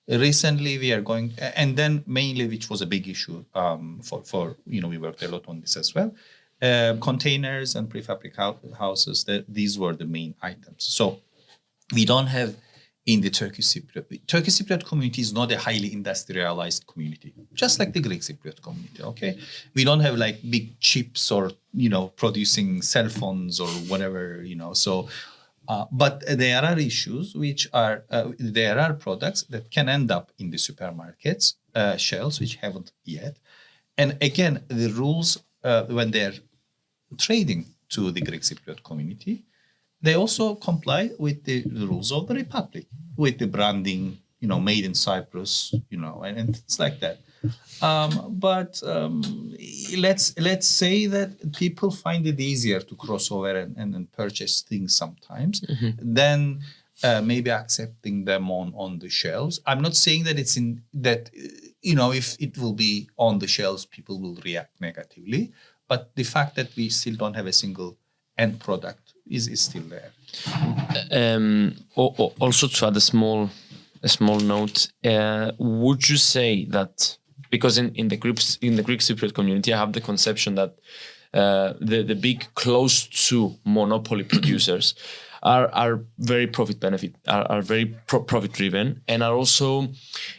[SPEAKER 2] Recently, we are going, and then mainly, which was a big issue for we worked a lot on this as well. Containers and prefabricated houses, these were the main items. So we don't have in the Turkish Cypriot community is not a highly industrialized community, just like the Greek Cypriot community, okay? We don't have like big chips or, producing cell phones or whatever, so... but there are issues which are, there are products that can end up in the supermarkets shelves, which haven't yet. And again, the rules, when they're trading to the Greek Cypriot community, they also comply with the rules of the Republic, with the branding, made in Cyprus, and things like that. Let's say that people find it easier to cross over and purchase things sometimes than maybe accepting them on the shelves. I'm not saying that it's in that, if it will be on the shelves, people will react negatively. But the fact that we still don't have a single end product is still there.
[SPEAKER 4] Also, to add a small note, would you say that, because in the Greek Cypriot community, I have the conception that the big close to monopoly producers are very profit driven, and are also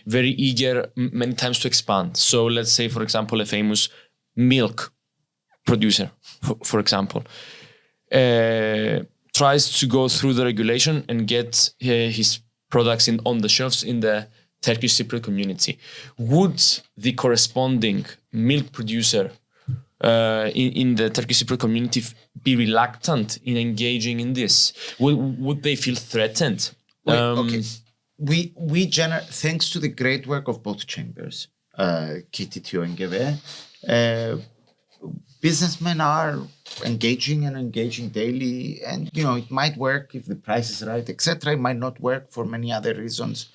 [SPEAKER 4] very eager many times to expand. So let's say, for example, a famous milk producer, for example, tries to go through the regulation and get his products on the shelves in the Turkish Cypriot community. Would the corresponding milk producer in the Turkish Cypriot community be reluctant in engaging in this? Would they feel threatened?
[SPEAKER 3] Okay. We thanks to the great work of both chambers, KTTO and GV, businessmen are engaging daily, and it might work if the price is right, etc. It might not work for many other reasons.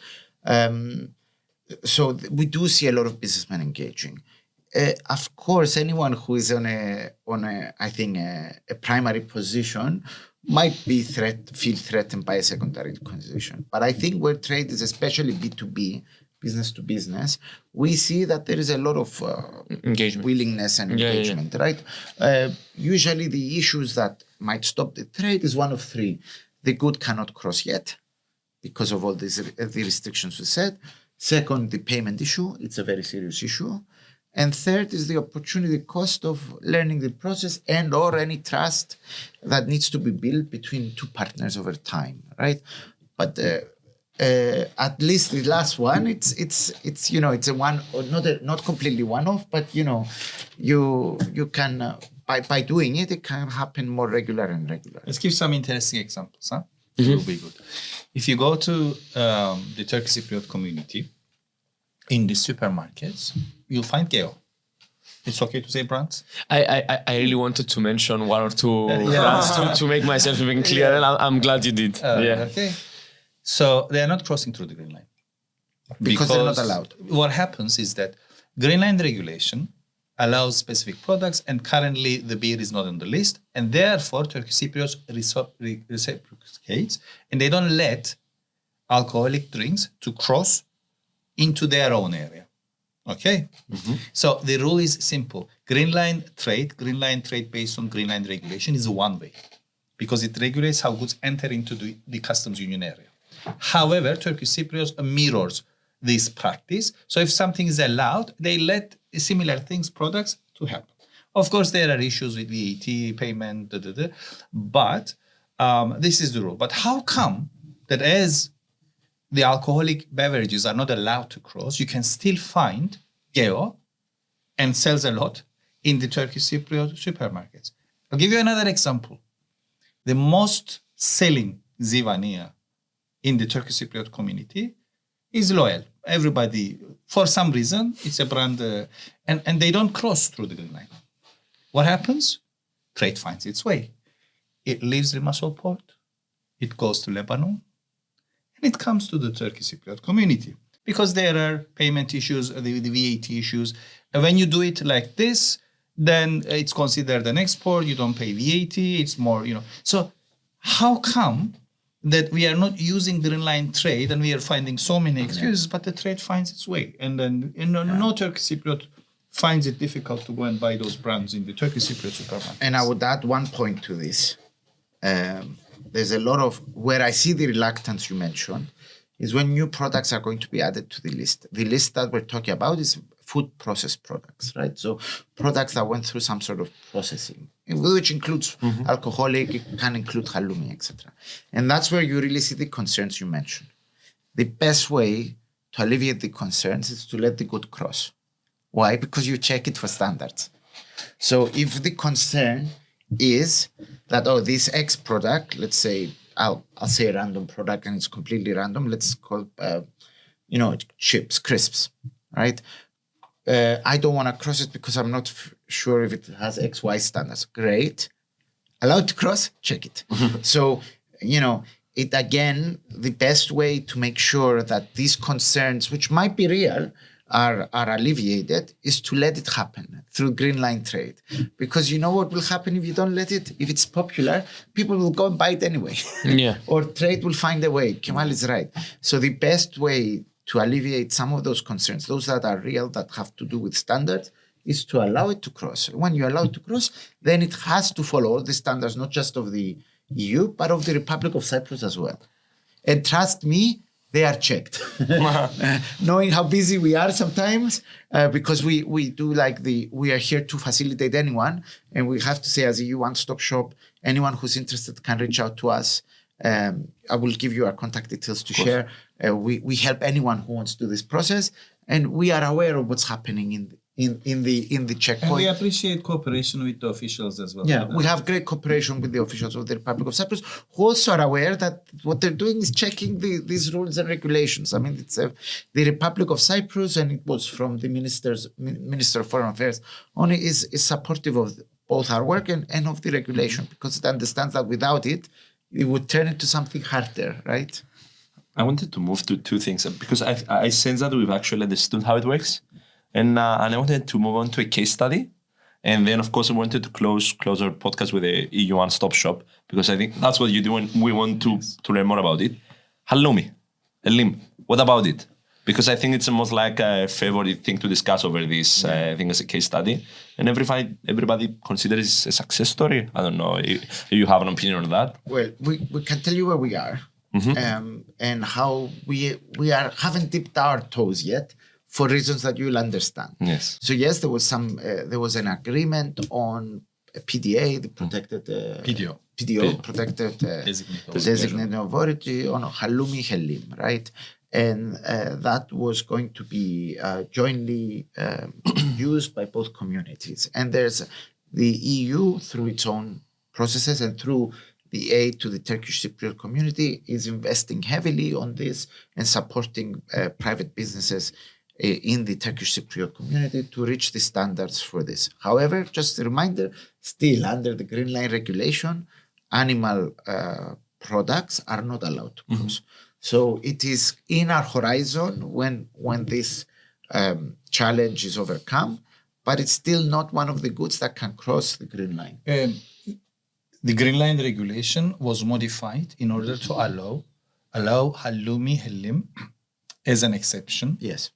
[SPEAKER 3] So we do see a lot of businessmen engaging. Of course, anyone who is on a primary position might feel threatened by a secondary position. But I think where trade is, especially B2B, business to business, we see that there is a lot of
[SPEAKER 4] engagement,
[SPEAKER 3] willingness and engagement, right? Usually the issues that might stop the trade is one of three. The good cannot cross yet because of all the restrictions we said. Second, the payment issue. It's a very serious issue. And third is the opportunity cost of learning the process and or any trust that needs to be built between two partners over time, right? But at least the last one, it's a one, or not completely one-off, but you can by doing it, it can happen more regular and regular.
[SPEAKER 2] Let's give some interesting examples, huh? It will be good. If you go to the Turkish Cypriot community, in the supermarkets, you'll find Geo. It's okay to say brands?
[SPEAKER 4] I really wanted to mention one or two brands to make myself even clearer, and I'm glad you did.
[SPEAKER 2] Okay. So they are not crossing through the green line.
[SPEAKER 3] Because they're not allowed.
[SPEAKER 2] What happens is that green line regulation allows specific products, and currently the beer is not on the list, and therefore Turkish Cypriots reciprocates, and they don't let alcoholic drinks to cross into their own area. Okay? Mm-hmm. So the rule is simple. Green line trade based on green line regulation is one way. because it regulates how goods enter into the customs union area. However, Turkish Cypriots mirrors this practice. So if something is allowed, they let similar things, products, to happen. Of course, there are issues with VAT, payment, but this is the rule. But how come that as the alcoholic beverages are not allowed to cross, you can still find Geo and sells a lot in the Turkish Cypriot supermarkets? I'll give you another example. The most selling Zivania in the Turkish Cypriot community is Loyal. Everybody, for some reason, it's a brand, and they don't cross through the green line. What happens? Trade finds its way. It leaves Limassol port, it goes to Lebanon, and it comes to the Turkish Cypriot community because there are payment issues, the VAT issues. And when you do it like this, then it's considered an export. You don't pay VAT. It's more, So how come that we are not using green line trade and we are finding so many excuses, but the trade finds its way? And then no Turkish Cypriot finds it difficult to go and buy those brands in the Turkish Cypriot supermarket.
[SPEAKER 3] And I would add one point to this. There's a lot of, where I see the reluctance you mentioned, is when new products are going to be added to the list. The list that we're talking about is food processed products, right? So products that went through some sort of processing, which includes alcoholic, it can include Halloumi, etc. And that's where you really see the concerns you mentioned. The best way to alleviate the concerns is to let the good cross. Why? Because you check it for standards. So if the concern is that, this X product, let's say, I'll say a random product and it's completely random. Let's call chips, crisps, right? I don't want to cross it because I'm not sure if it has X, Y standards. Great. Allowed to cross? Check it. So, it again, the best way to make sure that these concerns, which might be real, are alleviated is to let it happen through green line trade. Because you know what will happen if you don't let it? If it's popular, people will go and buy it anyway.
[SPEAKER 4] Yeah.
[SPEAKER 3] Or trade will find a way. Kemal is right. So the best way to alleviate some of those concerns, those that are real, that have to do with standards, is to allow it to cross. When you allow it to cross, then it has to follow all the standards, not just of the EU, but of the Republic of Cyprus as well. And trust me, they are checked. Knowing how busy we are sometimes, because we do we are here to facilitate anyone, and we have to say as a EU one-stop shop, anyone who's interested can reach out to us. I will give you our contact details to share. We help anyone who wants to do this process, and we are aware of what's happening in the checkpoint.
[SPEAKER 2] And we appreciate cooperation with the officials as well.
[SPEAKER 3] Yeah, we have great cooperation with the officials of the Republic of Cyprus, who also are aware that what they're doing is checking these rules and regulations. I mean, it's the Republic of Cyprus, and it was from the Minister of Foreign Affairs, only is supportive of both our work and of the regulation, because it understands that without it, it would turn into something harder, right?
[SPEAKER 1] I wanted to move to two things because I sense that we've actually understood how it works. And I wanted to move on to a case study. And then, of course, I wanted to close our podcast with a EU one-stop shop, because I think that's what you do and we want to learn more about it. Halloumi, Hillim, what about it? Because I think it's almost like a favorite thing to discuss over this thing as a case study. And everybody considers it a success story. I don't know if you have an opinion on that.
[SPEAKER 3] Well, we can tell you where we are and how we haven't dipped our toes yet, for reasons that you'll understand.
[SPEAKER 1] Yes.
[SPEAKER 3] So yes, there was an agreement on PDA, the protected PDO, protected designated authority on Halloumi Hillim, right? And that was going to be jointly used by both communities. And there's the EU, through its own processes and through the aid to the Turkish Cypriot community, is investing heavily on this and supporting private businesses in the Turkish Cypriot community to reach the standards for this. However, just a reminder, still under the Green Line regulation, animal products are not allowed to cross. So it is in our horizon when this challenge is overcome, but it's still not one of the goods that can cross the Green Line.
[SPEAKER 2] The Green Line regulation was modified in order to allow Halloumi Hillim as an exception.
[SPEAKER 3] Yes.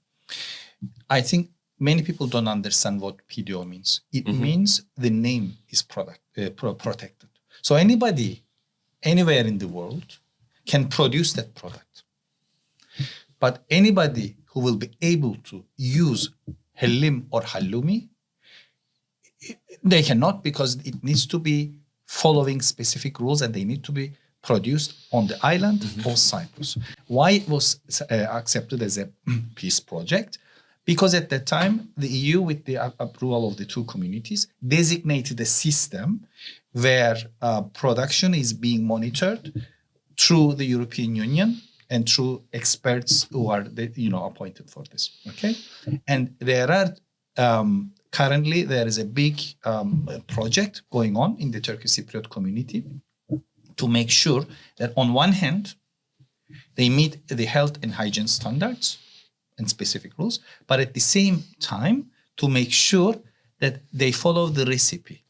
[SPEAKER 2] I think many people don't understand what PDO means. It means the name is protected. So anybody anywhere in the world can produce that product. But anybody who will be able to use Hillim or Halloumi, they cannot, because it needs to be following specific rules and they need to be produced on the island of Cyprus. Why it was accepted as a peace project? Because at that time, the EU, with the approval of the two communities, designated a system where production is being monitored through the European Union and through experts who are appointed for this. Okay, and there are currently there is a big project going on in the Turkish Cypriot community to make sure that on one hand they meet the health and hygiene standards and specific rules, but at the same time to make sure that they follow the recipe.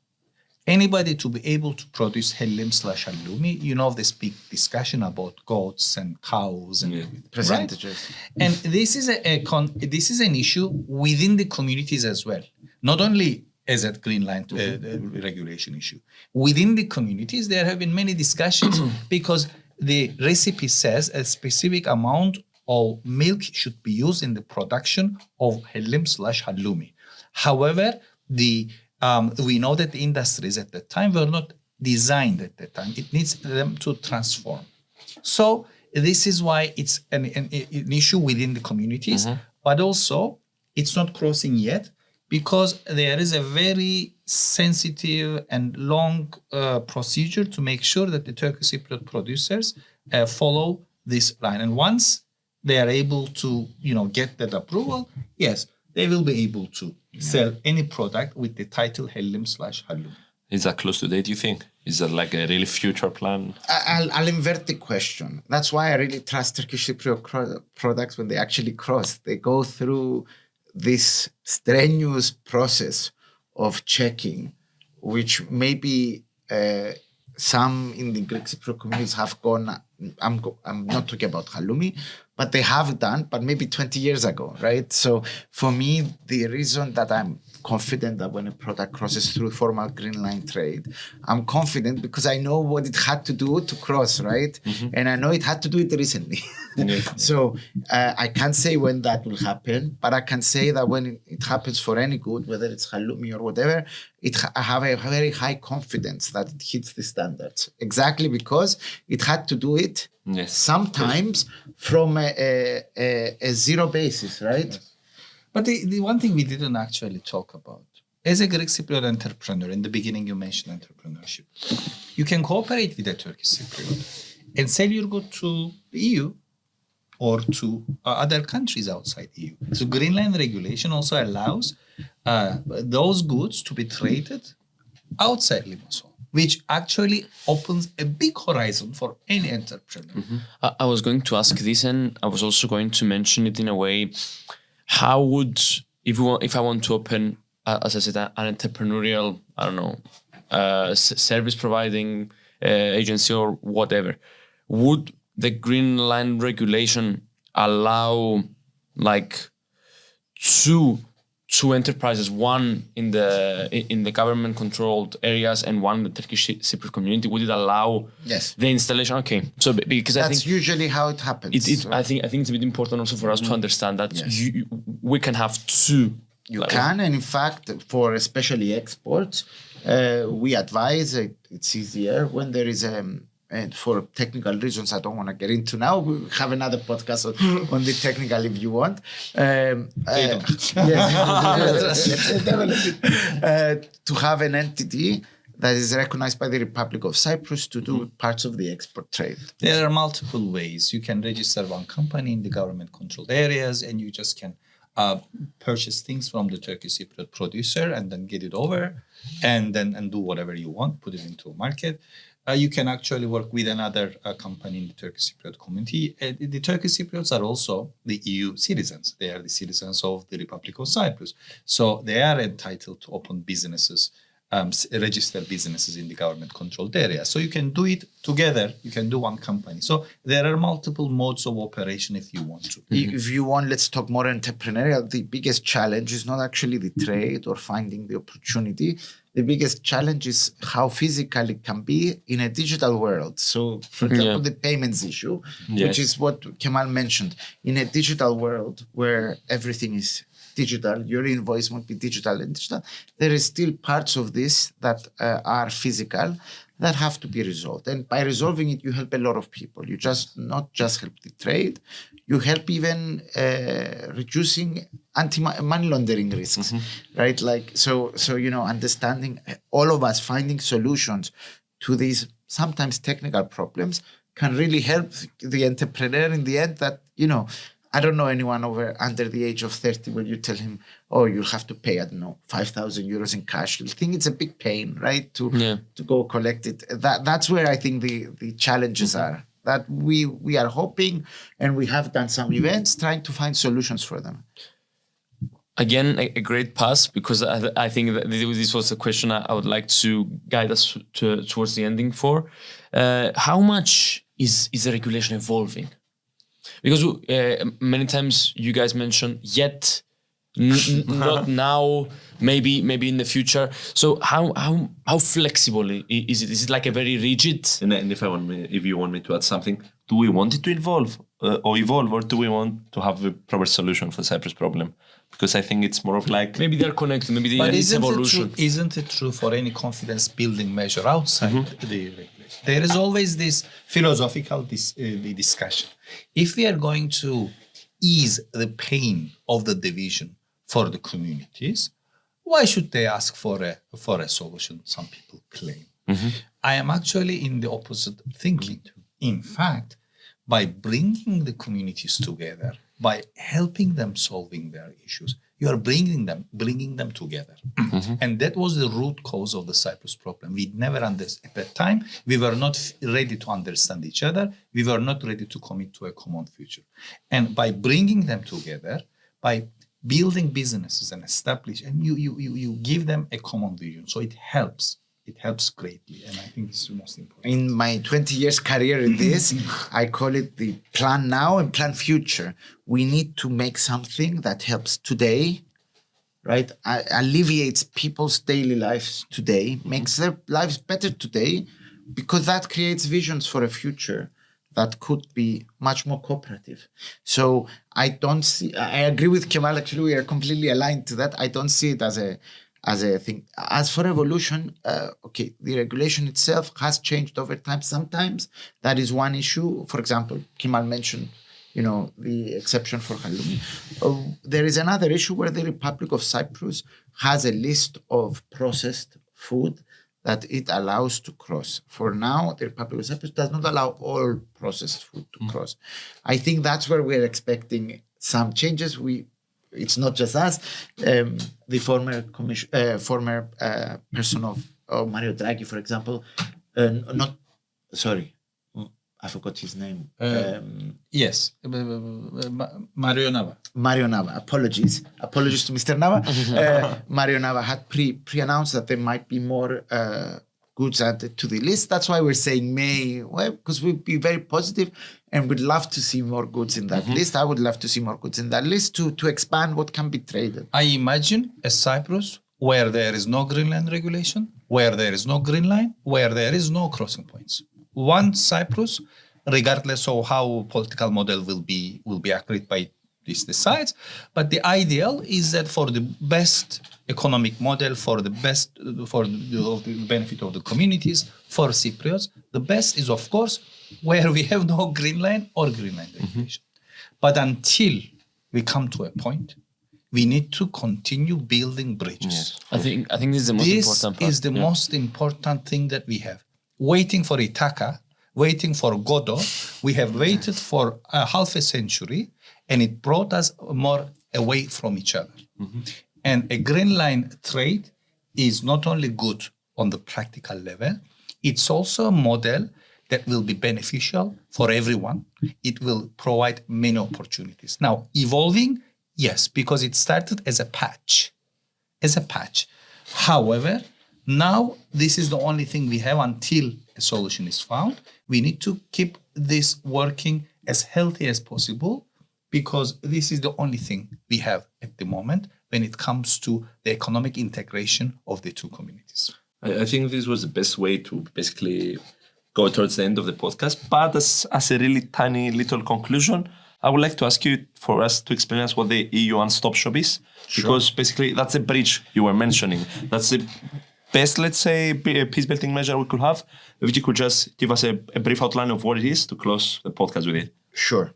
[SPEAKER 2] Anybody to be able to produce Hillim/Halloumi, this big discussion about goats and cows and
[SPEAKER 3] percentages.
[SPEAKER 2] Right? And this is an issue within the communities as well, not only as a green line regulation issue. Within the communities, there have been many discussions because the recipe says a specific amount of milk should be used in the production of Hillim/Halloumi. However, we know that the industries at that time were not designed at that time. It needs them to transform. So this is why it's an issue within the communities, but also it's not crossing yet because there is a very sensitive and long procedure to make sure that the Turkish Cypriot producers follow this line. And once they are able to, get that approval, yes, they will be able to sell any product with the title Hillim/Halloumi.
[SPEAKER 1] Is that close to date, you think? Is that like a really future plan?
[SPEAKER 3] I'll invert the question. That's why I really trust Turkish Cypriot products when they actually cross. They go through this strenuous process of checking, which maybe some in the Greek Cypriot communities have gone. I'm not talking about Halloumi, but they have done, but maybe 20 years ago, right? So for me, the reason that I'm confident that when a product crosses through formal green line trade, I'm confident because I know what it had to do to cross, right? And I know it had to do it recently. So I can't say when that will happen, but I can say that when it happens for any good, whether it's Halloumi or whatever, I have a very high confidence that it hits the standards. Exactly because it had to do it sometimes from a zero basis, right?
[SPEAKER 2] Yes. But the one thing we didn't actually talk about, as a Greek Cypriot entrepreneur, in the beginning you mentioned entrepreneurship, you can cooperate with a Turkish Cypriot and sell your good to the EU or to other countries outside EU. So Green Line regulation also allows those goods to be traded outside Limassol, which actually opens a big horizon for any entrepreneur.
[SPEAKER 4] I was going to ask this, and I was also going to mention it in a way. How would, if I want to open, as I said, an entrepreneurial, service providing agency or whatever, would the Green Line regulation allow like two enterprises, one in the government controlled areas and one in the Turkish Cypriot community? Would it allow the installation? Okay, so because
[SPEAKER 3] that's
[SPEAKER 4] I think
[SPEAKER 3] usually how it happens.
[SPEAKER 4] I think it's a bit important also for us to understand that we can have two.
[SPEAKER 3] You can, and in fact, for especially exports, we advise it's easier when there is and for technical reasons I don't want to get into now. We'll have another podcast on the technical if you want. To have an entity that is recognized by the Republic of Cyprus to do parts of the export trade.
[SPEAKER 2] There are multiple ways. You can register one company in the government-controlled areas, and you just can purchase things from the Turkish Cypriot producer and then get it over and do whatever you want, put it into a market. You can actually work with another company in the Turkish Cypriot community. The Turkish Cypriots are also the EU citizens. They are the citizens of the Republic of Cyprus. So they are entitled to open businesses register businesses in the government-controlled area. So you can do it together. You can do one company. So there are multiple modes of operation if you want to.
[SPEAKER 3] If you want, let's talk more entrepreneurial. The biggest challenge is not actually the trade or finding the opportunity. The biggest challenge is how physical it can be in a digital world. So, for example, the payments issue, which is what Kemal mentioned. In a digital world where everything is digital, your invoice won't be digital and digital. There is still parts of this that are physical that have to be resolved. And by resolving it, you help a lot of people. You not just help the trade, you help even reducing anti-money laundering risks, right? Like, so, understanding all of us finding solutions to these sometimes technical problems can really help the entrepreneur in the end that, I don't know anyone under the age of 30 where you tell him, oh, you'll have to pay, 5,000 euros in cash. You think it's a big pain, right? To go collect it. That's where I think the challenges are. That we are hoping, and we have done some events trying to find solutions for them.
[SPEAKER 4] Again, a great pass, because I think that this was a question I would like to guide us towards the ending for. How much is the regulation evolving? Because many times you guys mention yet, not now, maybe in the future. So how flexible is it? Is it like a very rigid?
[SPEAKER 1] And if you want me to add something, do we want it to evolve, or do we want to have a proper solution for Cyprus problem? Because I think it's more of like
[SPEAKER 4] maybe they're connected. Maybe
[SPEAKER 2] but
[SPEAKER 4] it's evolution.
[SPEAKER 2] Isn't it true for any confidence building measure outside the regulation? There is always this philosophical discussion. If we are going to ease the pain of the division for the communities, why should they ask for a solution? Some people claim. I am actually in the opposite thinking. In fact, by bringing the communities together, by helping them solving their issues, you are bringing them together. And that was the root cause of the Cyprus problem. We never understood at that time. We were not ready to understand each other. We were not ready to commit to a common future. And by bringing them together, by building businesses and you give them a common vision. So it helps. It helps greatly, and I think it's the most important.
[SPEAKER 3] In my 20 years career in this, I call it the plan now and plan future. We need to make something that helps today, right? Alleviates people's daily lives today, makes their lives better today, because that creates visions for a future that could be much more cooperative. So I agree with Kemal, actually, we are completely aligned to that. I don't see it as a thing. As for evolution, the regulation itself has changed over time. Sometimes that is one issue. For example, Kemal mentioned, the exception for Halloumi. There is another issue where the Republic of Cyprus has a list of processed food that it allows to cross. For now, the Republic of Cyprus does not allow all processed food to cross. I think that's where we're expecting some changes. It's not just us. The former person of Mario Draghi, for example, I forgot his name.
[SPEAKER 2] Yes, Mario Nava.
[SPEAKER 3] Mario Nava. Apologies to Mr. Nava. Mario Nava had pre-announced that there might be more goods added to the list. That's why we're saying May, because we'd be very positive and we'd love to see more goods in that list. I would love to see more goods in that list to expand what can be traded.
[SPEAKER 2] I imagine a Cyprus where there is no green line regulation, where there is no green line, where there is no crossing points. One Cyprus, regardless of how political model will be agreed by these sides, but the ideal is that for the best economic model, for the benefit of the communities, for Cypriots, the best is of course where we have no green line or green line regulation. But until we come to a point, we need to continue building bridges.
[SPEAKER 4] I think this is the most important part.
[SPEAKER 2] This is the most important thing that we have. Waiting for Ithaca, waiting for Godot, we have waited for half a century, and it brought us more away from each other. And a green line trade is not only good on the practical level, it's also a model that will be beneficial for everyone. It will provide many opportunities. Now, evolving, yes, because it started as a patch. However, Now, this is the only thing we have until a solution is found. We need to keep this working as healthy as possible because this is the only thing we have at the moment when it comes to the economic integration of the two communities.
[SPEAKER 1] I think this was the best way to basically go towards the end of the podcast. But as a really tiny little conclusion, I would like to ask you for us to explain us what the EU one-stop shop is.
[SPEAKER 3] Sure.
[SPEAKER 1] Because basically that's a bridge you were mentioning. That's the best, let's say, peace-building measure we could have. If you could just give us a brief outline of what it is to close the podcast with it.
[SPEAKER 3] Sure.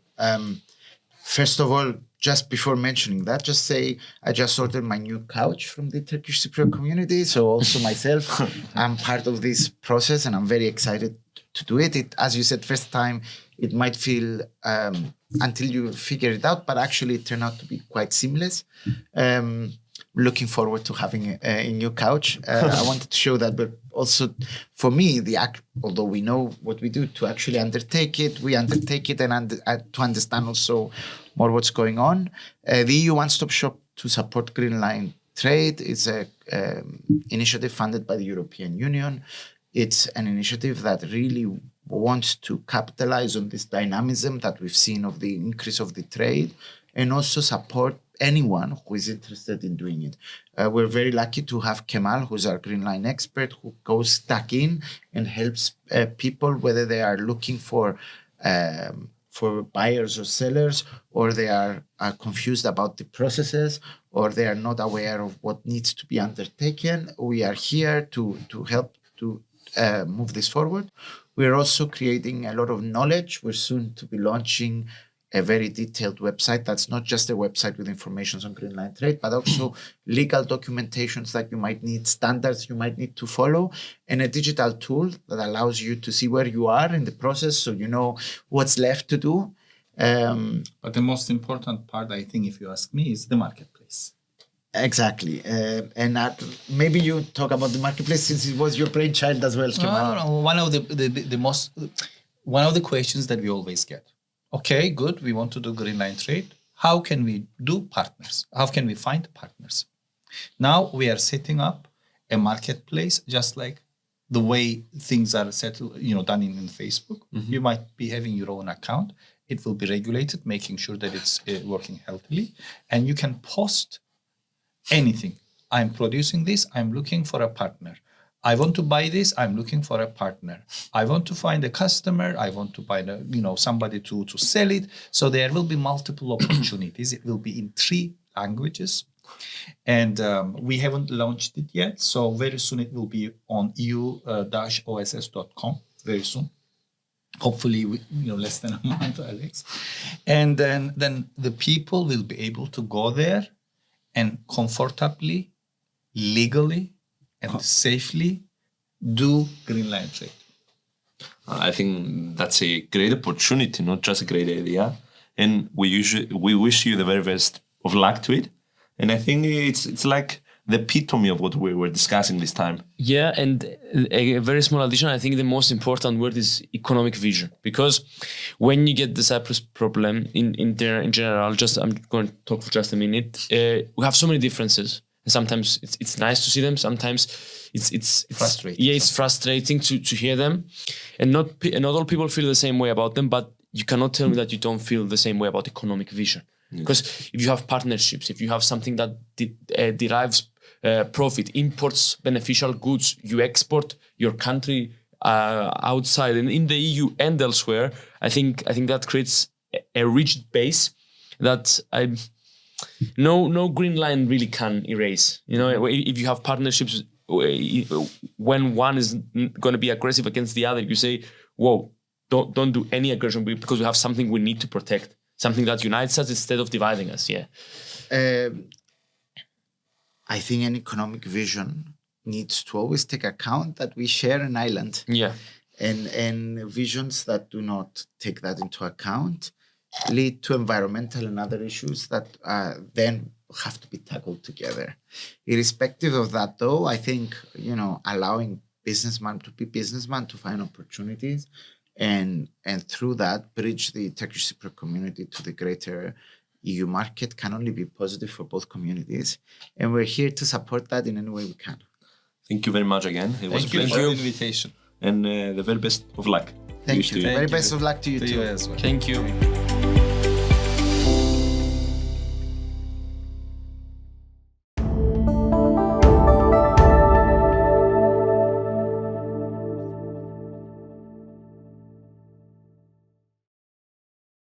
[SPEAKER 3] First of all, just before mentioning that, just say I just ordered my new couch from the Turkish Cypriot community. So also myself, I'm part of this process and I'm very excited to do it. As you said, first time, it might feel until you figure it out, but actually it turned out to be quite seamless. Looking forward to having a new couch. I wanted to show that, but also for me, although we know what we do, to actually undertake it, we undertake it and to understand also more what's going on. The EU One-Stop Shop to support Green Line trade is an initiative funded by the European Union. It's an initiative that really wants to capitalize on this dynamism that we've seen of the increase of the trade and also support anyone who is interested in doing it. We're very lucky to have Kemal, who's our Green Line expert, who goes stuck in and helps people, whether they are looking for buyers or sellers, or they are confused about the processes, or they are not aware of what needs to be undertaken. We are here to help to move this forward. We're also creating a lot of knowledge. We're soon to be launching a very detailed website that's not just a website with information on Green Line trade, but also legal documentations that you might need, standards you might need to follow, and a digital tool that allows you to see where you are in the process so you know what's left to do.
[SPEAKER 2] But the most important part, I think, if you ask me, is the marketplace.
[SPEAKER 3] Exactly. And maybe you talk about the marketplace since it was your brainchild as well, Kemal.
[SPEAKER 2] No. One of the questions that we always get. Okay, good. We want to do Green Line trade. How can we do partners? How can we find partners? Now we are setting up a marketplace, just like the way things are settled, done in Facebook. Mm-hmm. You might be having your own account. It will be regulated, making sure that it's working healthily, and you can post anything. I'm producing this. I'm looking for a partner. I want to buy this. I'm looking for a partner. I want to find a customer. I want to find somebody to sell it. So there will be multiple opportunities. It will be in 3 languages, and we haven't launched it yet. So very soon it will be on EU-OSS.com. Very soon, hopefully, less than a month, Alex. And then the people will be able to go there and comfortably, legally, and safely do Green Line trade.
[SPEAKER 1] I think that's a great opportunity, not just a great idea. And we wish you the very best of luck to it. And I think it's like the epitome of what we were discussing this time.
[SPEAKER 4] Yeah, and a very small addition, I think the most important word is economic vision. Because when you get the Cyprus problem in general, I'm going to talk for just a minute, we have so many differences. Sometimes it's nice to see them. Sometimes it's
[SPEAKER 2] frustrating.
[SPEAKER 4] Yeah, it's frustrating to hear them, and not all people feel the same way about them. But you cannot tell me that you don't feel the same way about economic vision. Because if you have partnerships, if you have something that derives profit, imports beneficial goods, you export your country outside and in the EU and elsewhere, I think that creates a rigid base that no green line really can erase. If you have partnerships, when one is going to be aggressive against the other, you say, "Whoa, don't do any aggression because we have something we need to protect, something that unites us instead of dividing us." Yeah.
[SPEAKER 3] I think an economic vision needs to always take account that we share an island.
[SPEAKER 4] Yeah.
[SPEAKER 3] And visions that do not take that into account lead to environmental and other issues that then have to be tackled together. Irrespective of that, though, I think, allowing businessmen to be businessmen, to find opportunities, and through that, bridge the Turkish Cypriot community to the greater EU market can only be positive for both communities. And we're here to support that in any way we can.
[SPEAKER 1] Thank you very much again. It was a
[SPEAKER 2] Thank you
[SPEAKER 1] pleasure.
[SPEAKER 2] for the invitation.
[SPEAKER 1] And the very best of luck.
[SPEAKER 3] Thank
[SPEAKER 1] Wish
[SPEAKER 3] you.
[SPEAKER 1] to
[SPEAKER 3] Very best of luck to you
[SPEAKER 2] To
[SPEAKER 3] too.
[SPEAKER 2] you as well.
[SPEAKER 4] Thank you.